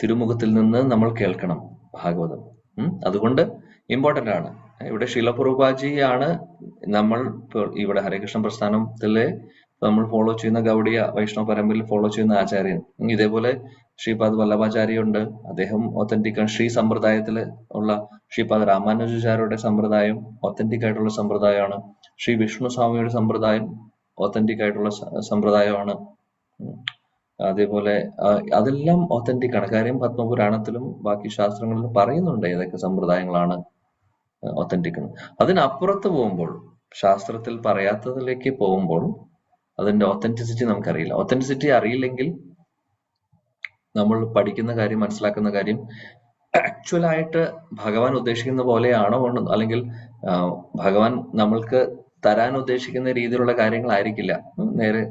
തിരുമുഖത്തിൽ നിന്ന് നമ്മൾ കേൾക്കണം ഭാഗവതം. അതുകൊണ്ട് ഇമ്പോർട്ടന്റ് ആണ്. ഇവിടെ ശ്രീല പ്രഭുപാജിയാണ് നമ്മൾ ഇവിടെ ഹരേകൃഷ്ണ പ്രസ്ഥാനത്തിലെ നമ്മൾ ഫോളോ ചെയ്യുന്ന ഗൗഡിയ വൈഷ്ണവ പരമ്പരയിൽ ഫോളോ ചെയ്യുന്ന ആചാര്യൻ. ഇതേപോലെ ശ്രീപാദ് വല്ലഭാചാര്യ ഉണ്ട്, അദ്ദേഹം ഒത്തന്റിക് ആണ്. ശ്രീ സമ്പ്രദായത്തിൽ ഉള്ള ശ്രീപാദ് രാമാനുജാചാര്യരുടെ സമ്പ്രദായം ഒത്തന്റിക് ആയിട്ടുള്ള സമ്പ്രദായമാണ്. ശ്രീ വിഷ്ണു സ്വാമിയുടെ സമ്പ്രദായം ഒത്തന്റിക് ആയിട്ടുള്ള സമ്പ്രദായമാണ്. അതേപോലെ അതെല്ലാം ഒത്തന്റിക് ആണ്. കാര്യം പത്മപുരാണത്തിലും ബാക്കി ശാസ്ത്രങ്ങളിലും പറയുന്നുണ്ട് ഏതൊക്കെ സമ്പ്രദായങ്ങളാണ് ഒത്തന്റിക് എന്ന്. അതിനപ്പുറത്ത് പോകുമ്പോൾ, ശാസ്ത്രത്തിൽ പറയാത്തതിലേക്ക് പോകുമ്പോൾ അതിന്റെ ഒത്തന്റിസിറ്റി നമുക്കറിയില്ല. ഒത്തന്റിസിറ്റി അറിയില്ലെങ്കിൽ നമ്മൾ പഠിക്കുന്ന കാര്യം, മനസ്സിലാക്കുന്ന കാര്യം ആക്ച്വലായിട്ട് ഭഗവാൻ ഉദ്ദേശിക്കുന്ന പോലെയാണോ അല്ലെങ്കിൽ ഭഗവാൻ നമ്മൾക്ക് തരാൻ ഉദ്ദേശിക്കുന്ന രീതിയിലുള്ള കാര്യങ്ങളായിരിക്കില്ല, നേരെ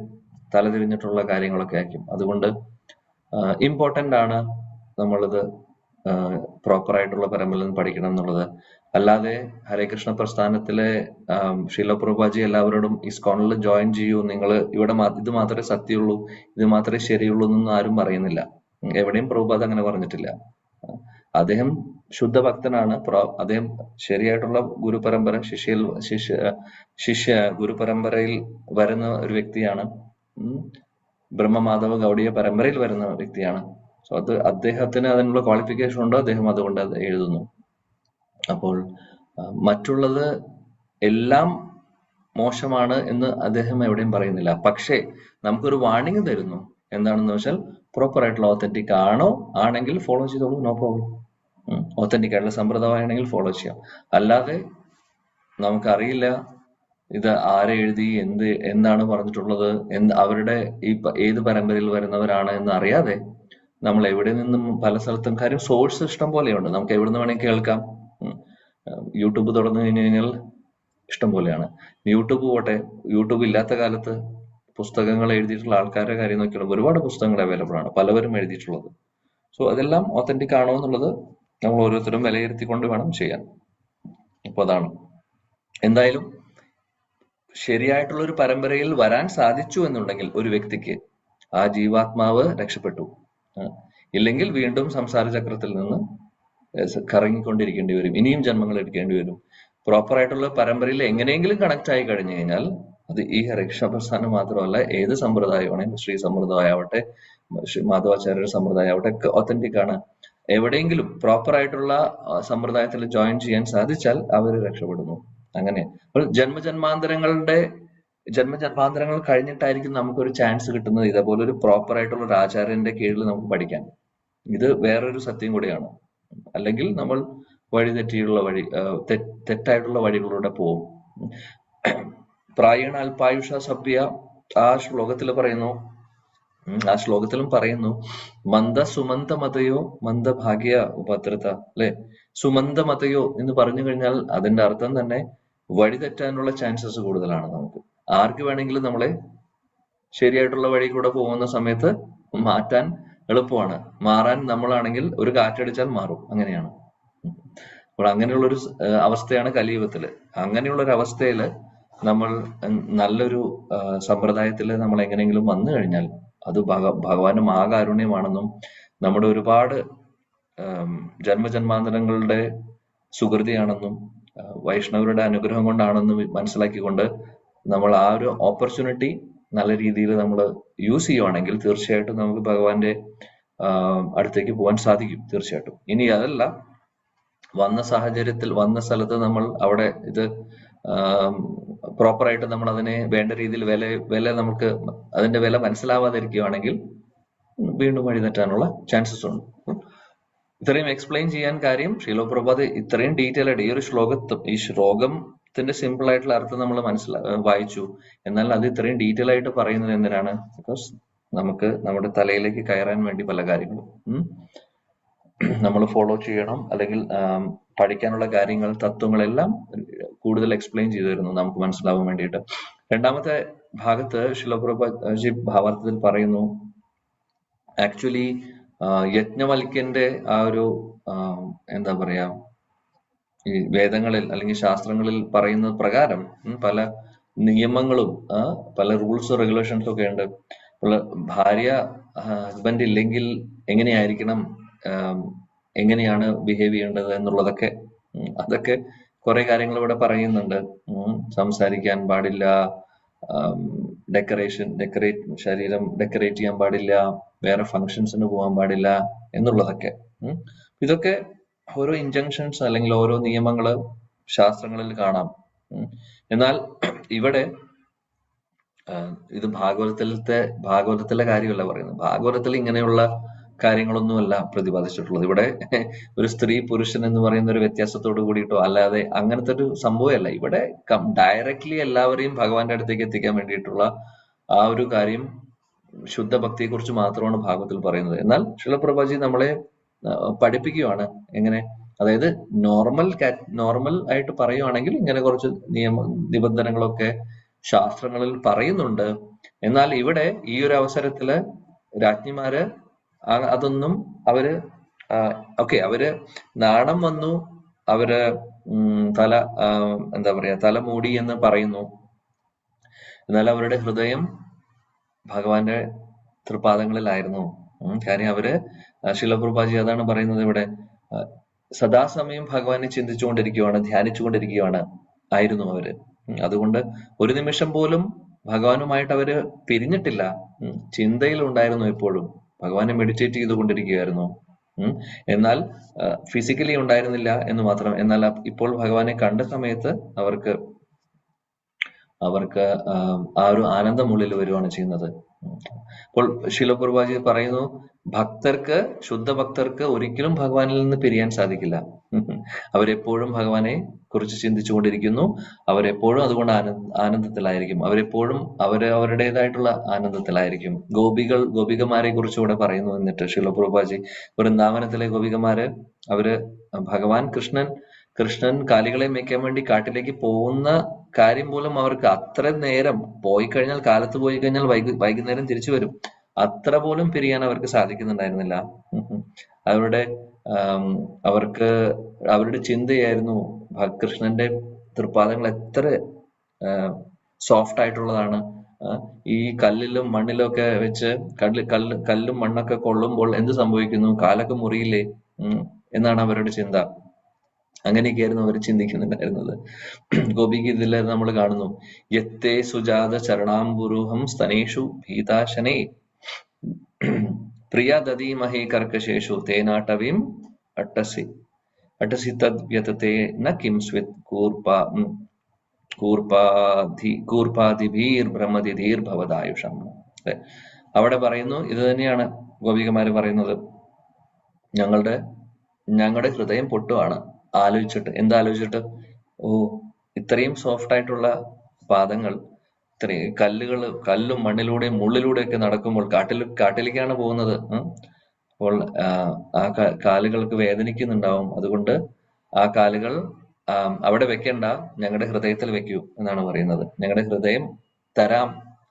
തലതിരിഞ്ഞിട്ടുള്ള കാര്യങ്ങളൊക്കെ ആയിരിക്കും. അതുകൊണ്ട് ഇമ്പോർട്ടന്റ് ആണ് നമ്മളിത് പ്രോപ്പർ ആയിട്ടുള്ള പരമ്പരയിൽ നിന്ന് പഠിക്കണം എന്നുള്ളത്. അല്ലാതെ ഹരേ കൃഷ്ണ പ്രസ്ഥാനത്തിലെ ശീല പ്രഭുപാജി എല്ലാവരോടും ഇസ്കോണിൽ ജോയിൻ ചെയ്യൂ, നിങ്ങൾ ഇവിടെ ഇത് മാത്രമേ സത്യമുള്ളൂ, ഇത് മാത്രമേ ശരിയുള്ളൂ എന്നൊന്നും ആരും പറയുന്നില്ല. എവിടെയും പ്രഭുപാദ് അങ്ങനെ പറഞ്ഞിട്ടില്ല. അദ്ദേഹം ശുദ്ധ ഭക്തനാണ്. അദ്ദേഹം ശരിയായിട്ടുള്ള ഗുരുപരമ്പര ശിഷ്യ ഗുരുപരമ്പരയിൽ വരുന്ന ഒരു വ്യക്തിയാണ്. ബ്രഹ്മമാധവ ഗൗഡിയ പരമ്പരയിൽ വരുന്ന വ്യക്തിയാണ്. സോ അത് അദ്ദേഹത്തിന് അതിനുള്ള ക്വാളിഫിക്കേഷൻ ഉണ്ടോ, അദ്ദേഹം അതുകൊണ്ട് അത് എഴുതുന്നു. അപ്പോൾ മറ്റുള്ളത് എല്ലാം മോശമാണ് എന്ന് അദ്ദേഹം എവിടെയും പറയുന്നില്ല. പക്ഷേ നമുക്കൊരു വാർണിംഗ് തരുന്നു. എന്താണെന്ന് വെച്ചാൽ പ്രോപ്പർ ആയിട്ടുള്ള ഓത്തന്റിക് ആണെങ്കിൽ ഫോളോ ചെയ്തോളൂ, നോ പ്രോബ്ലം. ഓത്തന്റിക് ആയിട്ടുള്ള സമ്പ്രദായം ആണെങ്കിൽ ഫോളോ ചെയ്യാം. അല്ലാതെ നമുക്കറിയില്ല ഇത് ആരെ എഴുതി, എന്താണ് പറഞ്ഞിട്ടുള്ളത്, അവരുടെ ഏത് പരമ്പരയിൽ വരുന്നവരാണ് എന്ന് അറിയാതെ നമ്മൾ എവിടെ നിന്നും പല സ്ഥലത്തും കാര്യം സോഴ്സ് ഇഷ്ടം പോലെയുണ്ട്. നമുക്ക് എവിടെ നിന്ന് വേണമെങ്കിൽ കേൾക്കാം. യൂട്യൂബ് തുറന്നു കഴിഞ്ഞു കഴിഞ്ഞാൽ ഇഷ്ടം പോലെയാണ്. യൂട്യൂബ് പോട്ടെ, യൂട്യൂബ് ഇല്ലാത്ത കാലത്ത് പുസ്തകങ്ങൾ എഴുതിയിട്ടുള്ള ആൾക്കാരുടെ കാര്യം നോക്കിയാൽ ഒരുപാട് പുസ്തകങ്ങൾ അവൈലബിൾ ആണ്, പലവരും എഴുതിയിട്ടുള്ളത്. സോ അതെല്ലാം ഓത്തന്റിക് ആണോ എന്നുള്ളത് നമ്മൾ ഓരോരുത്തരും വിലയിരുത്തിക്കൊണ്ട് വേണം ചെയ്യാൻ. ഇപ്പൊ അതാണ്. എന്തായാലും ശരിയായിട്ടുള്ള ഒരു പരമ്പരയിൽ വരാൻ സാധിച്ചു എന്നുണ്ടെങ്കിൽ ഒരു വ്യക്തിക്ക് ആ ജീവാത്മാവ് രക്ഷപ്പെട്ടു. ഇല്ലെങ്കിൽ വീണ്ടും സംസാര ചക്രത്തിൽ നിന്ന് കറങ്ങിക്കൊണ്ടിരിക്കേണ്ടി വരും, ഇനിയും ജന്മങ്ങൾ എടുക്കേണ്ടി വരും. പ്രോപ്പർ ആയിട്ടുള്ള പരമ്പരയിൽ എങ്ങനെയെങ്കിലും കണക്ട് ആയി കഴിഞ്ഞു കഴിഞ്ഞാൽ അത് ഈ ഹരകൃഷ്ണ പ്രസ്ഥാനം മാത്രമല്ല, ഏത് സമ്പ്രദായമാണെങ്കിൽ ശ്രീ സമ്പ്രദായം ആവട്ടെ, ശ്രീ മാധവാചാര്യരുടെ സമ്പ്രദായം ആവട്ടെ, ഒക്കെ ഒത്തന്റിക് ആണ്. എവിടെയെങ്കിലും പ്രോപ്പർ ആയിട്ടുള്ള സമ്പ്രദായത്തിൽ ജോയിൻ ചെയ്യാൻ സാധിച്ചാൽ അവർ രക്ഷപ്പെടുന്നു. അങ്ങനെ ജന്മജന്മാന്തരങ്ങൾ കഴിഞ്ഞിട്ടായിരിക്കും നമുക്കൊരു ചാൻസ് കിട്ടുന്നത് ഇതേപോലെ ഒരു പ്രോപ്പർ ആയിട്ടുള്ള ഒരു ആചാര്യന്റെ കീഴിൽ നമുക്ക് പഠിക്കാൻ. ഇത് വേറൊരു സത്യം കൂടിയാണ്. അല്ലെങ്കിൽ നമ്മൾ തെറ്റായിട്ടുള്ള വഴികളിലൂടെ പോവും. പ്രായണ അല്പായുഷ സഭ്യ ആ ശ്ലോകത്തിൽ പറയുന്നു മന്ദ സുമന്ത മതയോ മന്ദ ഭാഗ്യ ഉപദ്രത, അല്ലെ? സുമന്ത മതയോ എന്ന് പറഞ്ഞു കഴിഞ്ഞാൽ അതിന്റെ അർത്ഥം തന്നെ വഴി തെറ്റാനുള്ള ചാൻസസ് കൂടുതലാണ്. നമുക്ക് ആർക്ക് വേണമെങ്കിലും നമ്മളെ ശരിയായിട്ടുള്ള വഴി കൂടെ പോകുന്ന സമയത്ത് മാറ്റാൻ എളുപ്പമാണ്. മാറാൻ നമ്മളാണെങ്കിൽ ഒരു കാറ്റടിച്ചാൽ മാറും, അങ്ങനെയാണ്. അപ്പോൾ അങ്ങനെയുള്ളൊരു അവസ്ഥയാണ് കലിയുഗത്തില്. അങ്ങനെയുള്ളൊരു അവസ്ഥയില് നമ്മൾ നല്ലൊരു സമ്പ്രദായത്തില് നമ്മൾ എങ്ങനെയെങ്കിലും വന്നു കഴിഞ്ഞാൽ അത് ഭഗവാന്റെ മഹാകാരുണ്യമാണെന്നും നമ്മുടെ ഒരുപാട് ജന്മജന്മാന്തരങ്ങളുടെ സുകൃതിയാണെന്നും വൈഷ്ണവരുടെ അനുഗ്രഹം കൊണ്ടാണെന്നും മനസ്സിലാക്കിക്കൊണ്ട് നമ്മൾ ആ ഒരു ഓപ്പർച്യൂണിറ്റി നല്ല രീതിയിൽ നമ്മൾ യൂസ് ചെയ്യുവാണെങ്കിൽ തീർച്ചയായിട്ടും നമുക്ക് ഭഗവാന്റെ അടുത്തേക്ക് പോകാൻ സാധിക്കും, തീർച്ചയായിട്ടും. ഇനി അതല്ല, വന്ന സാഹചര്യത്തിൽ വന്ന സ്ഥലത്ത് നമ്മൾ അവിടെ ഇത് പ്രോപ്പറായിട്ട് നമ്മൾ അതിനെ വേണ്ട രീതിയിൽ വില നമുക്ക് അതിന്റെ വില മനസ്സിലാവാതിരിക്കുകയാണെങ്കിൽ വീണ്ടും വഴി തെറ്റാനുള്ള ചാൻസസ് ഉണ്ട്. ഇത്രയും എക്സ്പ്ലെയിൻ ചെയ്യാൻ കാര്യം ശ്രീല പ്രഭുപാദ് ഇത്രയും ഡീറ്റെയിൽ ആയിട്ട് ഈ ശ്ലോകത്തിന്റെ സിമ്പിൾ ആയിട്ടുള്ള അർത്ഥം നമ്മൾ വായിച്ചു. എന്നാൽ അത് ഇത്രയും ഡീറ്റെയിൽ ആയിട്ട് പറയുന്നത് എന്തിനാണ്? ബിക്കോസ് നമുക്ക് നമ്മുടെ തലയിലേക്ക് കയറാൻ വേണ്ടി പല കാര്യങ്ങളും നമ്മൾ ഫോളോ ചെയ്യണം, അല്ലെങ്കിൽ പഠിക്കാനുള്ള കാര്യങ്ങൾ, തത്വങ്ങളെല്ലാം കൂടുതൽ എക്സ്പ്ലെയിൻ ചെയ്തു തരുന്നു നമുക്ക് മനസ്സിലാവാൻ വേണ്ടിയിട്ട്. രണ്ടാമത്തെ ഭാഗത്ത് ശില പ്രഭുപാദ് ഭാവാർത്ഥത്തിൽ പറയുന്നു, ആക്ച്വലി യജ്ഞവൽക്യന്റെ ആ ഒരു എന്താ പറയാ, ഈ വേദങ്ങളിൽ അല്ലെങ്കിൽ ശാസ്ത്രങ്ങളിൽ പറയുന്ന പ്രകാരം പല നിയമങ്ങളും പല റൂൾസും റെഗുലേഷൻസും ഒക്കെ ഉണ്ട്. ഭാര്യ ഹസ്ബൻഡ് ഇല്ലെങ്കിൽ എങ്ങനെയായിരിക്കണം, എങ്ങനെയാണ് ബിഹേവ് ചെയ്യേണ്ടത് എന്നുള്ളതൊക്കെ അതൊക്കെ കുറെ കാര്യങ്ങൾ ഇവിടെ പറയുന്നുണ്ട്. സംസാരിക്കാൻ പാടില്ല, ശരീരം ഡെക്കറേറ്റ് ചെയ്യാൻ പാടില്ല, വേറെ ഫങ്ഷൻസിന് പോകാൻ പാടില്ല എന്നുള്ളതൊക്കെ. ഇതൊക്കെ ഓരോ ഇൻജങ്ഷൻസ് അല്ലെങ്കിൽ ഓരോ നിയമങ്ങള് ശാസ്ത്രങ്ങളിൽ കാണാം. എന്നാൽ ഇവിടെ ഇത് ഭാഗവതത്തിലെ കാര്യമല്ല പറയുന്നത്. ഭാഗവതത്തിൽ ഇങ്ങനെയുള്ള കാര്യങ്ങളൊന്നുമല്ല പ്രതിപാദിച്ചിട്ടുള്ളത്. ഇവിടെ ഒരു സ്ത്രീ പുരുഷൻ എന്ന് പറയുന്ന ഒരു വ്യത്യാസത്തോട് കൂടിയിട്ടോ അല്ലാതെ അങ്ങനത്തെ ഒരു സംഭവമല്ല. ഇവിടെ ഡയറക്ട്ലി എല്ലാവരെയും ഭഗവാന്റെ അടുത്തേക്ക് എത്തിക്കാൻ വേണ്ടിയിട്ടുള്ള ആ ഒരു കാര്യം, ശുദ്ധ ഭക്തിയെ കുറിച്ച് മാത്രമാണ് ഭാഗവതത്തിൽ പറയുന്നത്. എന്നാൽ ശില പ്രഭുപാദ് നമ്മളെ പഠിപ്പിക്കുകയാണ് എങ്ങനെ, അതായത് നോർമൽ ആയിട്ട് പറയുവാണെങ്കിൽ ഇങ്ങനെ കുറച്ച് നിബന്ധനകളൊക്കെ ശാസ്ത്രങ്ങളിൽ പറയുന്നുണ്ട്. എന്നാൽ ഇവിടെ ഈ ഒരു അവസരത്തില് രാജ്ഞിമാര് അതൊന്നും അവര് ഓക്കെ, അവര് നാണം വന്നു, അവര് തല എന്താ പറയാ തല മൂടി എന്ന് പറയുന്നു. എന്നാൽ അവരുടെ ഹൃദയം ഭഗവാന്റെ തൃപാദങ്ങളിലായിരുന്നു. കാര്യം അവര് ശിലപ്രഭുപാജി അതാണ് പറയുന്നത് ഇവിടെ, സദാസമയം ഭഗവാനെ ചിന്തിച്ചുകൊണ്ടിരിക്കുകയാണ്, ധ്യാനിച്ചുകൊണ്ടിരിക്കുകയാണ് ആയിരുന്നു അവര്. അതുകൊണ്ട് ഒരു നിമിഷം പോലും ഭഗവാനുമായിട്ട് അവര് പിരിഞ്ഞിട്ടില്ല. ചിന്തയിൽ ഉണ്ടായിരുന്നു എപ്പോഴും, ഭഗവാനെ മെഡിറ്റേറ്റ് ചെയ്തുകൊണ്ടിരിക്കുകയായിരുന്നു. എന്നാൽ ഫിസിക്കലി ഉണ്ടായിരുന്നില്ല എന്ന് മാത്രം. എന്നാൽ ഇപ്പോൾ ഭഗവാനെ കണ്ട സമയത്ത് അവർക്ക് ആ ഒരു ആനന്ദം ഉള്ളിൽ വരുവാണ് ചെയ്യുന്നത്. അപ്പോൾ ശിലപ്രഭുപാജി പറയുന്നു, ഭക്തർക്ക്, ശുദ്ധ ഭക്തർക്ക് ഒരിക്കലും ഭഗവാനിൽ നിന്ന് പിരിയാൻ സാധിക്കില്ല. അവരെപ്പോഴും ഭഗവാനെ കുറിച്ച് ചിന്തിച്ചുകൊണ്ടിരിക്കുന്നു. അവരെപ്പോഴും അതുകൊണ്ട് ആനന്ദത്തിലായിരിക്കും. അവരെപ്പോഴും അവരുടേതായിട്ടുള്ള ആനന്ദത്തിലായിരിക്കും. ഗോപികമാരെ കുറിച്ച് ഇവിടെ പറയുന്നു. എന്നിട്ട് ശിലപ്രഭുപാജി, വൃന്ദാവനത്തിലെ ഗോപികമാര്, അവര് ഭഗവാൻ കൃഷ്ണൻ കാലികളെ മേയ്ക്കാൻ വേണ്ടി കാട്ടിലേക്ക് പോകുന്ന കാര്യം പോലും അവർക്ക് അത്ര നേരം പോയി കഴിഞ്ഞാൽ, കാലത്ത് പോയി കഴിഞ്ഞാൽ വൈകുന്നേരം തിരിച്ചു വരും, അത്ര പോലും പിരിയാൻ അവർക്ക് സാധിക്കുന്നുണ്ടായിരുന്നില്ല. അവരുടെ ചിന്തയായിരുന്നു കൃഷ്ണന്റെ തൃപ്പാദങ്ങൾ എത്ര സോഫ്റ്റ് ആയിട്ടുള്ളതാണ്. ഈ കല്ലിലും മണ്ണിലും ഒക്കെ വെച്ച് കല്ലും മണ്ണൊക്കെ കൊള്ളുമ്പോൾ എന്ത് സംഭവിക്കുന്നു, കാലൊക്കെ മുറിയില്ലേ എന്നാണ് അവരുടെ ചിന്ത. അങ്ങനെയൊക്കെയായിരുന്നു അവർ ചിന്തിക്കുന്നുണ്ടായിരുന്നത്. ഗോപിഗീതയിൽ നമ്മൾ കാണുന്നു, യത്തേ സുജാത ചരണാംബുരുഹം സ്തനേഷു ഭീതാശനേ പ്രിയ ദദീമഹേ കർക്കശേഷു തേനാട്ടവീം അട്ടസി തദ്വ്യതതേ ന കിം സ്വിത് കൂർപ്പാദിഭീർ ബ്രഹ്മതിധീർ ഭവദായുഷം. അവിടെ പറയുന്നു, ഇത് തന്നെയാണ് ഗോപികമാര് പറയുന്നത്, ഞങ്ങളുടെ ഹൃദയം പൊട്ടുവാണ് ആലോചിച്ചിട്ട്. എന്താലോചിച്ചിട്ട്? ഇത്രയും സോഫ്റ്റ് ആയിട്ടുള്ള പാദങ്ങൾ, ഇത്രയും കല്ലും മണ്ണിലൂടെയും മുള്ളിലൂടെയൊക്കെ നടക്കുമ്പോൾ, കാട്ടിലേക്കാണ് പോകുന്നത്. അപ്പോൾ ആ കാലുകൾക്ക് വേദനിക്കുന്നുണ്ടാവും. അതുകൊണ്ട് ആ കാലുകൾ അവിടെ വെക്കണ്ട, ഞങ്ങളുടെ ഹൃദയത്തിൽ വെക്കൂ എന്നാണ് പറയുന്നത്. ഞങ്ങളുടെ ഹൃദയം തരാം,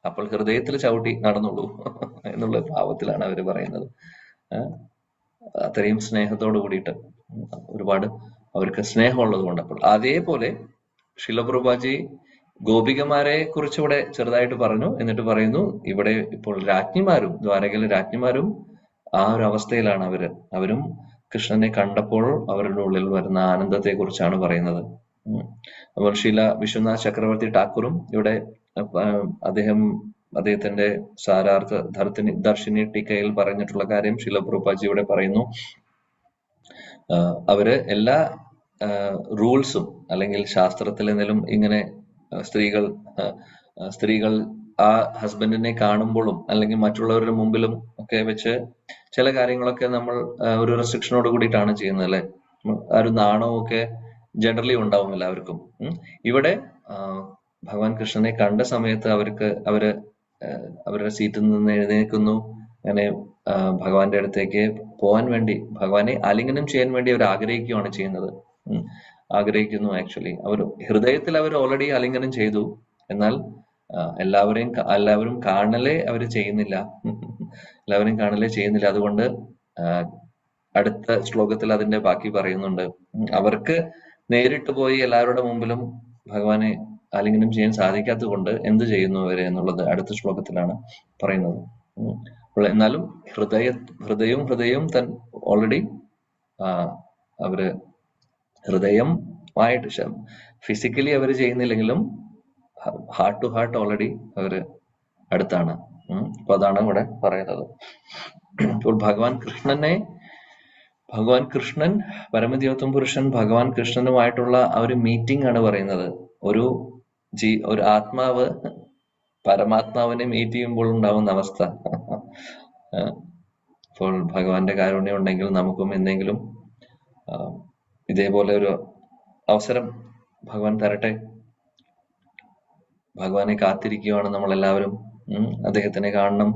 അപ്പോൾ ഹൃദയത്തിൽ ചവിട്ടി നടന്നുള്ളൂ എന്നുള്ള ഭാവത്തിലാണ് അവര് പറയുന്നത്. അത്രയും സ്നേഹത്തോട് കൂടിയിട്ട്, ഒരുപാട് അവർക്ക് സ്നേഹമുള്ളത് കൊണ്ട്. അപ്പോൾ അതേപോലെ ശിലപ്രഭുപാജി ഗോപികമാരെ കുറിച്ച് ഇവിടെ ചെറുതായിട്ട് പറഞ്ഞു. എന്നിട്ട് പറയുന്നു, ഇവിടെ ഇപ്പോൾ രാജ്ഞിമാരും, ദ്വാരകയിലെ രാജ്ഞിമാരും ആ ഒരു അവസ്ഥയിലാണ്. അവരും കൃഷ്ണനെ കണ്ടപ്പോൾ അവരുടെ ഉള്ളിൽ വരുന്ന ആനന്ദത്തെ കുറിച്ചാണ് പറയുന്നത്. അപ്പോൾ വിശ്വനാഥ് ചക്രവർത്തി ഠാക്കൂറും ഇവിടെ അദ്ദേഹത്തിന്റെ സാരാർത്ഥ ദർശിനി ടീക്കയിൽ പറഞ്ഞിട്ടുള്ള കാര്യം ശിലപ്രഭുപാജി ഇവിടെ പറയുന്നു. അവര് എല്ലാ റൂൾസും അല്ലെങ്കിൽ ശാസ്ത്രത്തിൽ എന്തെങ്കിലും ഇങ്ങനെ സ്ത്രീകൾ ആ ഹസ്ബൻഡിനെ കാണുമ്പോഴും അല്ലെങ്കിൽ മറ്റുള്ളവരുടെ മുമ്പിലും ഒക്കെ വെച്ച് ചില കാര്യങ്ങളൊക്കെ നമ്മൾ ഒരു റെസ്ട്രിക്ഷനോട് കൂടിയിട്ടാണ് ചെയ്യുന്നത്, അല്ലെ? ആ ഒരു നാണവും ഒക്കെ ജനറലി ഉണ്ടാവും എല്ലാവർക്കും. ഇവിടെ ഭഗവാൻ കൃഷ്ണനെ കണ്ട സമയത്ത് അവരുടെ സീറ്റിൽ നിന്ന് എഴുന്നേൽക്കുന്നു. അങ്ങനെ ഭഗവാന്റെ അടുത്തേക്ക് പോകാൻ വേണ്ടി, ഭഗവാനെ ആലിംഗനം ചെയ്യാൻ വേണ്ടി അവർ ആഗ്രഹിക്കുകയാണ് ചെയ്യുന്നത്. ആഗ്രഹിക്കുന്നു. ആക്ച്വലി അവർ ഹൃദയത്തിൽ അവർ ഓൾറെഡി ആലിംഗനം ചെയ്തു. എന്നാൽ എല്ലാവരും കാണലേ അവര് ചെയ്യുന്നില്ല. അതുകൊണ്ട് അടുത്ത ശ്ലോകത്തിൽ അതിന്റെ ബാക്കി പറയുന്നുണ്ട്. അവർക്ക് നേരിട്ട് പോയി എല്ലാവരുടെ മുമ്പിലും ഭഗവാനെ ആലിംഗനം ചെയ്യാൻ സാധിക്കാത്തത് കൊണ്ട് എന്ത് ചെയ്യുന്നു അവര് എന്നുള്ളത് അടുത്ത ശ്ലോകത്തിലാണ് പറയുന്നത്. എന്നാലും ഹൃദയം ഓൾറെഡി അവര് ഹൃദയമായിട്ട് ഫിസിക്കലി അവര് ചെയ്യുന്നില്ലെങ്കിലും ഹാർട്ട് ടു ഹാർട്ട് ഓൾറെഡി അവര് അടുത്താണ്. അപ്പൊ അതാണ് ഇവിടെ പറയുന്നത്. അപ്പോൾ ഭഗവാൻ കൃഷ്ണൻ പരമദിവ്യത്വം പുരുഷൻ ഭഗവാൻ കൃഷ്ണനുമായിട്ടുള്ള ആ ഒരു മീറ്റിംഗ് ആണ് പറയുന്നത്. ഒരു ആത്മാവ് പരമാത്മാവിനെ മീറ്റ് ചെയ്യുമ്പോൾ ഉണ്ടാവുന്ന അവസ്ഥ. അപ്പോൾ ഭഗവാന്റെ കാരുണ്യം ഉണ്ടെങ്കിൽ നമുക്കും എന്തെങ്കിലും ഇതേപോലെ ഒരു അവസരം ഭഗവാൻ തരട്ടെ. ഭഗവാനെ കാത്തിരിക്കുകയാണ് നമ്മളെല്ലാവരും. അദ്ദേഹത്തിനെ കാണണം,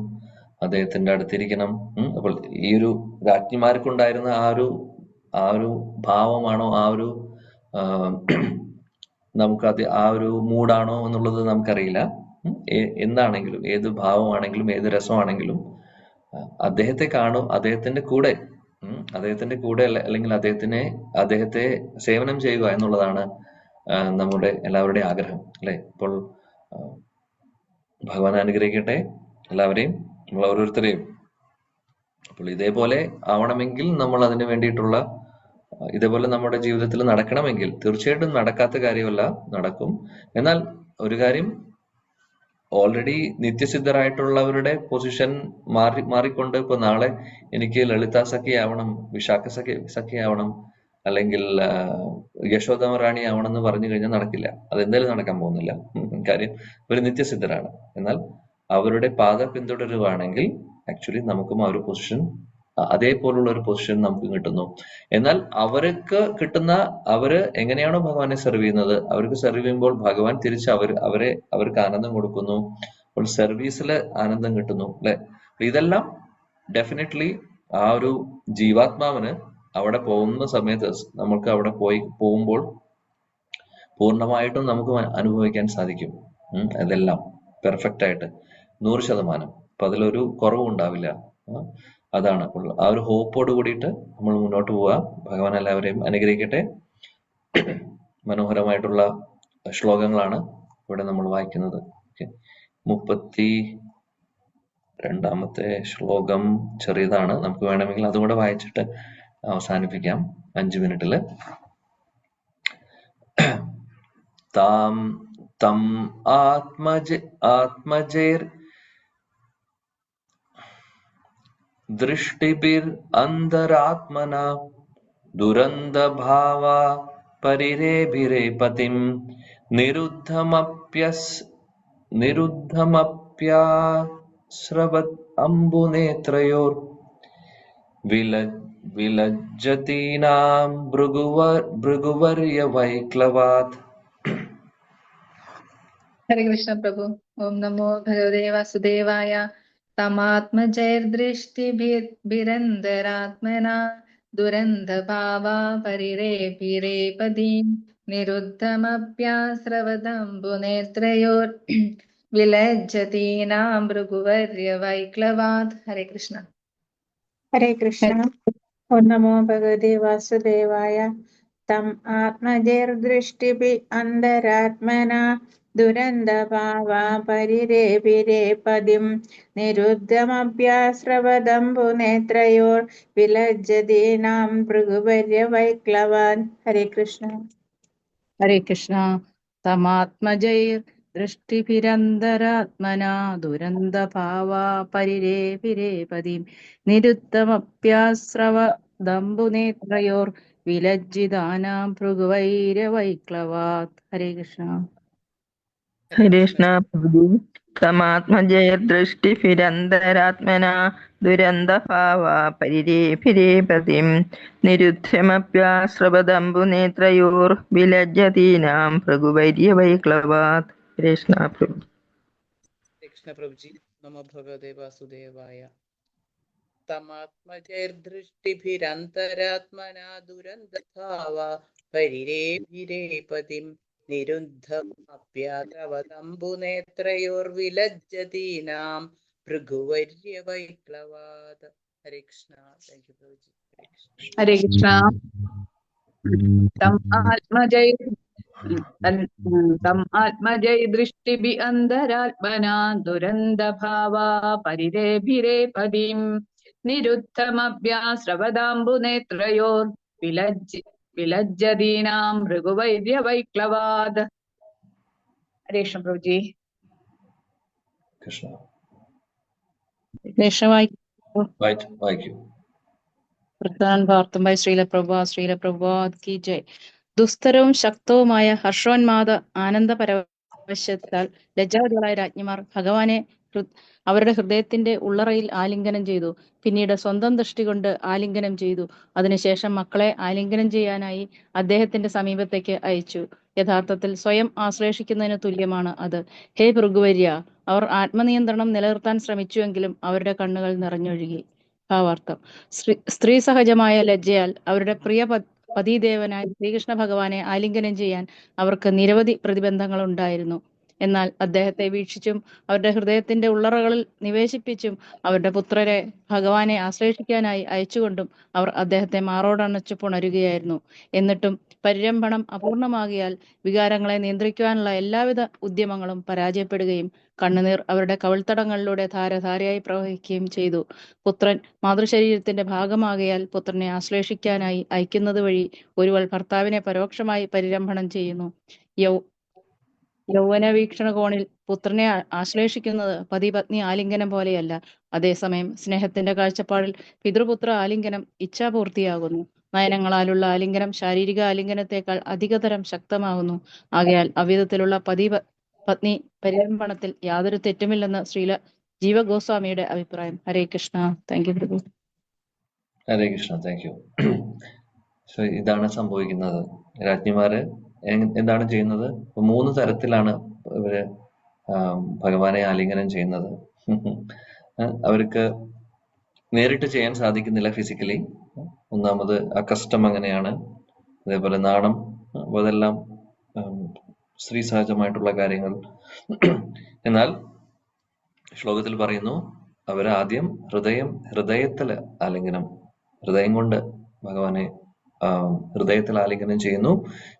അദ്ദേഹത്തിന്റെ അടുത്തിരിക്കണം. അപ്പോൾ ഈ ഒരു രാജ്ഞിമാർക്കുണ്ടായിരുന്ന ആ ഒരു ഭാവമാണോ, നമുക്കത് ആ ഒരു മൂഡാണോ എന്നുള്ളത് നമുക്കറിയില്ല. എന്താണെങ്കിലും, ഏത് ഭാവമാണെങ്കിലും, ഏത് രസമാണെങ്കിലും അദ്ദേഹത്തെ കാണും, അദ്ദേഹത്തിന്റെ കൂടെ അദ്ദേഹത്തിന്റെ കൂടെ അല്ലെങ്കിൽ അദ്ദേഹത്തെ സേവനം ചെയ്യുക എന്നുള്ളതാണ് നമ്മുടെ എല്ലാവരുടെയും ആഗ്രഹം, അല്ലെ? അപ്പോൾ ഭഗവാൻ അനുഗ്രഹിക്കട്ടെ എല്ലാവരെയും, നമ്മൾ ഓരോരുത്തരെയും. അപ്പോൾ ഇതേപോലെ ആവണമെങ്കിൽ നമ്മൾ അതിന് വേണ്ടിയിട്ടുള്ള ഇതേപോലെ നമ്മുടെ ജീവിതത്തിൽ നടക്കണമെങ്കിൽ, തീർച്ചയായിട്ടും നടക്കാത്ത കാര്യമല്ല, നടക്കും. എന്നാൽ ഒരു കാര്യം, ഓൾറെഡി നിത്യസിദ്ധരായിട്ടുള്ളവരുടെ പൊസിഷൻ മാറിക്കൊണ്ട് ഇപ്പൊ നാളെ എനിക്ക് ലളിത സഖിയാവണം, വിശാഖ സഖിയാവണം, അല്ലെങ്കിൽ യശോദാമ റാണി ആവണം എന്ന് പറഞ്ഞു കഴിഞ്ഞാൽ നടക്കില്ല. അതെന്തായാലും നടക്കാൻ പോകുന്നില്ല. കാര്യം ഒരു നിത്യസിദ്ധരാണ്. എന്നാൽ അവരുടെ പാത പിന്തുടരുവാണെങ്കിൽ ആക്ച്വലി നമുക്കും ആ ഒരു പൊസിഷൻ, അതേപോലുള്ള ഒരു പൊസിഷൻ നമുക്ക് കിട്ടുന്നു. എന്നാൽ അവർക്ക് കിട്ടുന്ന, അവര് എങ്ങനെയാണോ ഭഗവാനെ സെർവ് ചെയ്യുന്നത്, അവർക്ക് സെർവ് ചെയ്യുമ്പോൾ ഭഗവാൻ തിരിച്ച് അവർക്ക് ആനന്ദം കൊടുക്കുന്നു. അപ്പോൾ സർവീസില് ആനന്ദം കിട്ടുന്നു, അല്ലെ? ഇതെല്ലാം ഡെഫിനറ്റ്ലി ആ ഒരു ജീവാത്മാവിന് അവിടെ പോകുന്ന സമയത്ത്, നമുക്ക് അവിടെ പോകുമ്പോൾ പൂർണ്ണമായിട്ടും നമുക്ക് അനുഭവിക്കാൻ സാധിക്കും. അതെല്ലാം പെർഫെക്റ്റ് ആയിട്ട് 100%. അപ്പൊ അതിലൊരു കുറവും ഉണ്ടാവില്ല. അതാണ്. അപ്പോൾ ആ ഒരു ഹോപ്പോട് കൂടിയിട്ട് നമ്മൾ മുന്നോട്ട് പോവുക. ഭഗവാൻ എല്ലാവരെയും അനുഗ്രഹിക്കട്ടെ. മനോഹരമായിട്ടുള്ള ശ്ലോകങ്ങളാണ് ഇവിടെ നമ്മൾ വായിക്കുന്നത്. 32ാമത്തെ ശ്ലോകം ചെറിയതാണ്, നമുക്ക് വേണമെങ്കിൽ അതും കൂടെ വായിച്ചിട്ട് അവസാനിപ്പിക്കാം 5 മിനിറ്റില്. തം ആത്മജൈർ ദൃഷ്ടിഭിർ അന്തരാത്മന ദുരന്തഭാവ പരിരേഭിരേ പതിം നിരുദ്ധമപ്യാശ്രവത് അംബുനേത്രയോർ വിലജ്ജതീനാം ഭൃഗുവർയ വൈക്ലവാത്. ഹരേ കൃഷ്ണ പ്രഭു. ഓം നമോ ഭഗവതേ വാസുദേവായ. തമാത്മജൈർദൃഷ്ടിഭിരന്തരാത്മനാ ദുരന്തഭാവാ പരിരേഭിരേ പദീം നിരുദ്ധമപ്യാശ്രവദംബുനേത്രയോർ വിലജ്ജതീനാം ഭൃഗുവർയ വൈക്ലവാത്. ഹരേ കൃഷ്ണ. ഹരേ കൃഷ്ണ. ഓം നമോ ഭഗവതേ വാസുദേവായ. തം ആത്മജൈർദൃഷ്ടിഭി അന്തരാത്മനാ ദുരന്തഭാവാ പരിരേഭിരേ പദിം നിരുദ്ധമപ്യാശ്രവദംബുനേത്രയോർ വിലജ്ജതീനാം ഭൃഗുവർയ വൈക്ലവാൻ. ഹരേ കൃഷ്ണ. ഹരേ കൃഷ്ണ. തമാത്മജൈർ ദൃഷ്ടിഭിരന്തരാത്മനാ ദുരന്തഭാവാ പരിരേഭിരേ പതിം നിരുദ്ധമപ്യാശ്രവദംബുനേത്രയോർ വിലജ്ജിതാനാം ഭൃഗുവൈരവൈക്ലവാത്. ഹരേ കൃഷ്ണ. ഹരേ കൃഷ്ണ പ്രഭു. തമാത്മജൈർദൃഷ്ടിഭിരന്തരാത്മനാ ദുരന്തഭാവ പരിരേഭിരേ പതിം നിരുദ്ധമപ്യാശ്രവദംബുനേത്രയോർ വിലജ്ജതീനാം ഭൃഗുവൈര്യവൈക്ലവാത്. കൃഷ്ണ പ്രഭു. കൃഷ്ണ പ്രഭുജി. നമോ ഭഗവതേ വാസുദേവായ. തമാത്മജൈർദൃഷ്ടിഭിരന്തരാത്മനാ ദുരന്തഭാവ പരിരേഭിരേ പതിം നിരുദ്ധമപ്യാശ്രവദംബുനേത്രയോർ വിലജ്ജതീനാം ഭൃഗുവർയ വൈക്ലവാത്. ഹരേ കൃഷ്ണ. Thank you Prabhuji. ഹരേ കൃഷ്ണ. തം ആത്മജൈ ദൃഷ്ടിഭി അന്തരാത്മനാ ദുരന്തഭാവാ പരിരേഭിരേ പതിം നിരുദ്ധമപ്യാശ്രവദംബുനേത്രയോർ വിലജ്ജതീനാം ഭൃഗുവൈര്യ വൈക്ലവാത്. ഹരേ കൃഷ്ണ പ്രഭുജി. കൃഷ്ണ കൃഷ്ണ വായിക്കൂ. പ്രധാൻ ഭാർത്തുംബായ് ശ്രീല പ്രഭുപാദ് കി ജയ്. ദുസ്തരവും ശക്തവുമായ ഹർഷോന്മാദ ആനന്ദ പരവശത്താൽ ലജ്ജാവതികളായ രാജ്ഞിമാർ ഭഗവാനെ അവരുടെ ഹൃദയത്തിന്റെ ഉള്ളറയിൽ ആലിംഗനം ചെയ്തു. പിന്നീട് സ്വന്തം ദൃഷ്ടി കൊണ്ട് ആലിംഗനം ചെയ്തു. അതിനുശേഷം മക്കളെ ആലിംഗനം ചെയ്യാനായി അദ്ദേഹത്തിന്റെ സമീപത്തേക്ക് അയച്ചു. യഥാർത്ഥത്തിൽ സ്വയം ആശ്ലേഷിക്കുന്നതിന് തുല്യമാണ് അത്. ഹേ ഭൃഗുവര്യ, അവർ ആത്മനിയന്ത്രണം നിലനിർത്താൻ ശ്രമിച്ചുവെങ്കിലും അവരുടെ കണ്ണുകൾ നിറഞ്ഞൊഴുകി. ഭാവാർത്ഥം: സ്ത്രീ സഹജമായ ലജ്ജയാൽ അവരുടെ പ്രിയ പതിദേവനായ ശ്രീകൃഷ്ണ ഭഗവാനെ ആലിംഗനം ചെയ്യാൻ അവർക്ക് നിരവധി പ്രതിബന്ധങ്ങൾ ഉണ്ടായിരുന്നു. എന്നാൽ അദ്ദേഹത്തെ വീക്ഷിച്ചും അവരുടെ ഹൃദയത്തിന്റെ ഉള്ളറകളിൽ നിവേശിപ്പിച്ചും അവരുടെ പുത്രരെ ഭഗവാനെ ആശ്ലേഷിക്കാനായി അയച്ചുകൊണ്ടും അവർ അദ്ദേഹത്തെ മാറോടണച്ചു പുണരുകയായിരുന്നു. എന്നിട്ടും പരിരംഭണം അപൂർണമാകിയാൽ വികാരങ്ങളെ നിയന്ത്രിക്കുവാനുള്ള എല്ലാവിധ ഉദ്യമങ്ങളും പരാജയപ്പെടുകയും കണ്ണുനീർ അവരുടെ കവിൾത്തടങ്ങളിലൂടെ ധാരധാരയായി പ്രവഹിക്കുകയും ചെയ്തു. പുത്രൻ മാതൃശരീരത്തിന്റെ ഭാഗമാകയാൽ പുത്രനെ ആശ്ലേഷിക്കാനായി അയക്കുന്നത് വഴി ഒരുവൾ ഭർത്താവിനെ പരോക്ഷമായി പരിരംഭണം ചെയ്യുന്നു. യൗവന വീക്ഷണകോണിൽ പുത്രനെ ആശ്ലേഷിക്കുന്നത് പതിപത്നി ആലിംഗനം പോലെയല്ല. അതേസമയം സ്നേഹത്തിന്റെ കാഴ്ചപ്പാടിൽ പിതൃപുത്ര ആലിംഗനം ഇച്ഛാപൂർത്തിയാകുന്നു. നയനങ്ങളാലുള്ള ആലിംഗനം ശാരീരിക ആലിംഗനത്തെക്കാൾ അധികതരം ശക്തമാകുന്നു. ആകയാൽ അവിധത്തിലുള്ള പത്നി പരിരംഭണത്തിൽ യാതൊരു തെറ്റുമില്ലെന്ന് ശ്രീല ജീവഗോസ്വാമിയുടെ അഭിപ്രായം. Hare Krishna. Thank you Prabhu. Hare Krishna. Thank you. So ഇതാണ് സംഭവിക്കുന്നത്. രാജ്ഞിമാര് എന്താണ് ചെയ്യുന്നത്? 3 തരത്തിലാണ് ഇവര് ഭഗവാനെ ആലിംഗനം ചെയ്യുന്നത്. അവർക്ക് നേരിട്ട് ചെയ്യാൻ സാധിക്കുന്നില്ല ഫിസിക്കലി. ഒന്നാമത് അകസ്റ്റം അങ്ങനെയാണ്. അതേപോലെ നാണം, അതെല്ലാം സ്ത്രീ സഹജമായിട്ടുള്ള കാര്യങ്ങൾ. എന്നാൽ ശ്ലോകത്തിൽ പറയുന്നു അവരാദ്യം ഹൃദയത്തില് ആലിംഗനം, ഹൃദയം കൊണ്ട് ഭഗവാനെ ഹൃദയത്തിൽ ആലിംഗനം ചെയ്യുന്നു.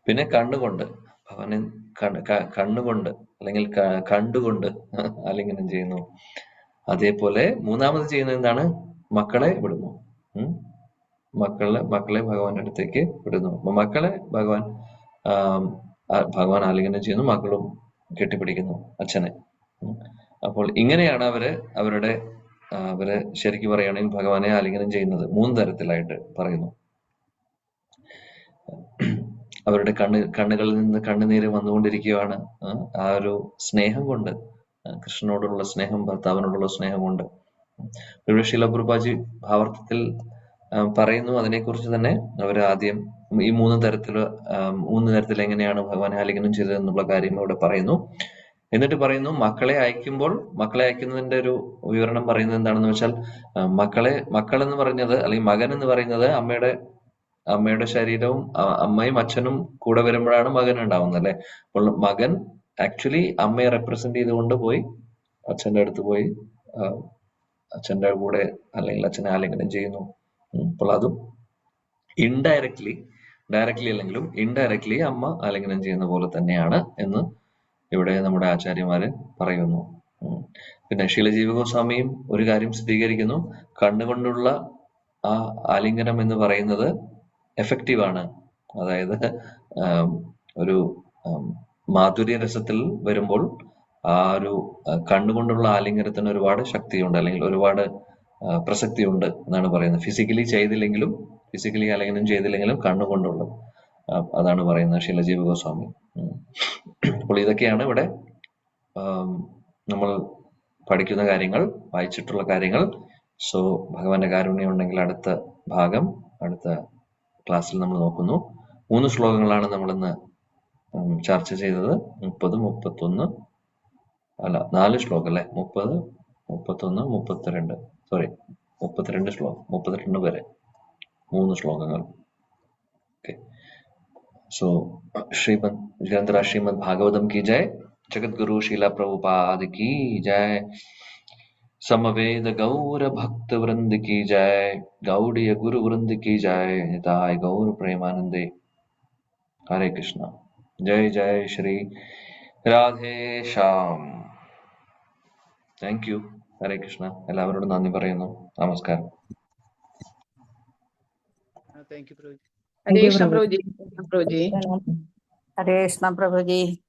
പിന്നെ കണ്ണുകൊണ്ട് ഭഗവാനെ കണ്ണുകൊണ്ട് അല്ലെങ്കിൽ കണ്ടുകൊണ്ട് ആലിംഗനം ചെയ്യുന്നു. അതേപോലെ മൂന്നാമത് ചെയ്യുന്നത് എന്താണ്? മക്കളെ വിടുന്നു. മക്കളെ ഭഗവാന്റെ അടുത്തേക്ക് വിടുന്നു. അപ്പൊ മക്കളെ ഭഗവാൻ ആലിംഗനം ചെയ്യുന്നു, മക്കളും കെട്ടിപ്പിടിക്കുന്നു അച്ഛനെ. അപ്പോൾ ഇങ്ങനെയാണ് അവര് ശരിക്കും പറയുകയാണെങ്കിൽ ഭഗവാനെ ആലിംഗനം ചെയ്യുന്നത് 3 തരത്തിലായിട്ട് പറയുന്നു. അവരുടെ കണ്ണുകളിൽ നിന്ന് കണ്ണുനീര് വന്നുകൊണ്ടിരിക്കുകയാണ്. ആ ഒരു സ്നേഹം കൊണ്ട്, കൃഷ്ണനോടുള്ള സ്നേഹം, ഭർത്താവിനോടുള്ള സ്നേഹം കൊണ്ട്. ശീല പ്രഭുപാദി ഭാവാർത്ഥത്തിൽ പറയുന്നു അതിനെക്കുറിച്ച് തന്നെ. അവര് ആദ്യം ഈ 3 തരത്തിൽ എങ്ങനെയാണ് ഭഗവാനെ ആലിംഗനം ചെയ്തത് എന്നുള്ള കാര്യം ഇവിടെ പറയുന്നു. എന്നിട്ട് പറയുന്നു മക്കളെ അയക്കുന്നതിന്റെ ഒരു വിവരണം പറയുന്നത് എന്താണെന്ന് വെച്ചാൽ, മക്കളെന്ന് പറഞ്ഞത് അല്ലെങ്കിൽ മകൻ എന്ന് പറയുന്നത് അമ്മയുടെ ശരീരവും അമ്മയും അച്ഛനും കൂടെ വരുമ്പോഴാണ് മകൻ ഉണ്ടാവുന്നത് അല്ലെ. അപ്പോൾ മകൻ ആക്ച്വലി അമ്മയെ റെപ്രസെന്റ് ചെയ്തുകൊണ്ട് പോയി അച്ഛന്റെ അടുത്ത് പോയി അച്ഛന്റെ കൂടെ അല്ലെങ്കിൽ അച്ഛനെ ആലിംഗനം ചെയ്യുന്നു. അപ്പോൾ അതും ഡയറക്ട്ലി അല്ലെങ്കിലും ഇൻഡയറക്ട്ലി അമ്മ ആലിംഗനം ചെയ്യുന്ന പോലെ തന്നെയാണ് എന്ന് ഇവിടെ നമ്മുടെ ആചാര്യന്മാര് പറയുന്നു. പിന്നെ ശീലജീവ ഗോസ്വാമിയും ഒരു കാര്യം സ്ഥിരീകരിക്കുന്നു. കണ്ണുകൊണ്ടുള്ള ആ ആലിംഗനം എന്ന് പറയുന്നത് എഫക്റ്റീവ് ആണ്. അതായത് ഒരു മാധുര്യ രസത്തിൽ വരുമ്പോൾ ആ ഒരു കണ്ണുകൊണ്ടുള്ള ആലിംഗനത്തിന് ഒരുപാട് ശക്തിയുണ്ട് അല്ലെങ്കിൽ ഒരുപാട് പ്രസക്തിയുണ്ട് എന്നാണ് പറയുന്നത്. ഫിസിക്കലി ആലിംഗനം ചെയ്തില്ലെങ്കിലും കണ്ണുകൊണ്ടുള്ളത് അതാണ് പറയുന്നത് ശീലജീവ ഗോസ്വാമി. അപ്പോൾ ഇതൊക്കെയാണ് ഇവിടെ നമ്മൾ പഠിക്കുന്ന കാര്യങ്ങൾ, വായിച്ചിട്ടുള്ള കാര്യങ്ങൾ. സോ ഭഗവാന്റെ കാരുണ്യം ഉണ്ടെങ്കിൽ അടുത്ത ക്ലാസ്സിൽ നമ്മൾ നോക്കുന്നു. 3 ശ്ലോകങ്ങളാണ് നമ്മളിന്ന് ചർച്ച ചെയ്തത്. 30, 31 അല്ല 4 ശ്ലോകം അല്ലെ, 30, 31, 32 സോറി 32 ശ്ലോകം, 32 വരെ 3 ശ്ലോകങ്ങൾ. ഓക്കെ. സോ ശ്രീമദ് ഭാഗവതം की जय, जगद्गुरु शीला प्रभुपाद की जय, समवेद गौर भक्त वृंद की जय, गौड़ीय गुरु वृंद की जय, निताय गौर प्रेमानंदे. हरे कृष्णा. जय जय श्री राधे श्याम. Thank you. ഹരേ കൃഷ്ണ. എല്ലാവരോടും നന്ദി പറയുന്നു. നമസ്കാരം. Thank you Prabhuji. ഹരേ കൃഷ്ണ പ്രഭുജി. ഹരേ കൃഷ്ണ പ്രഭുജി.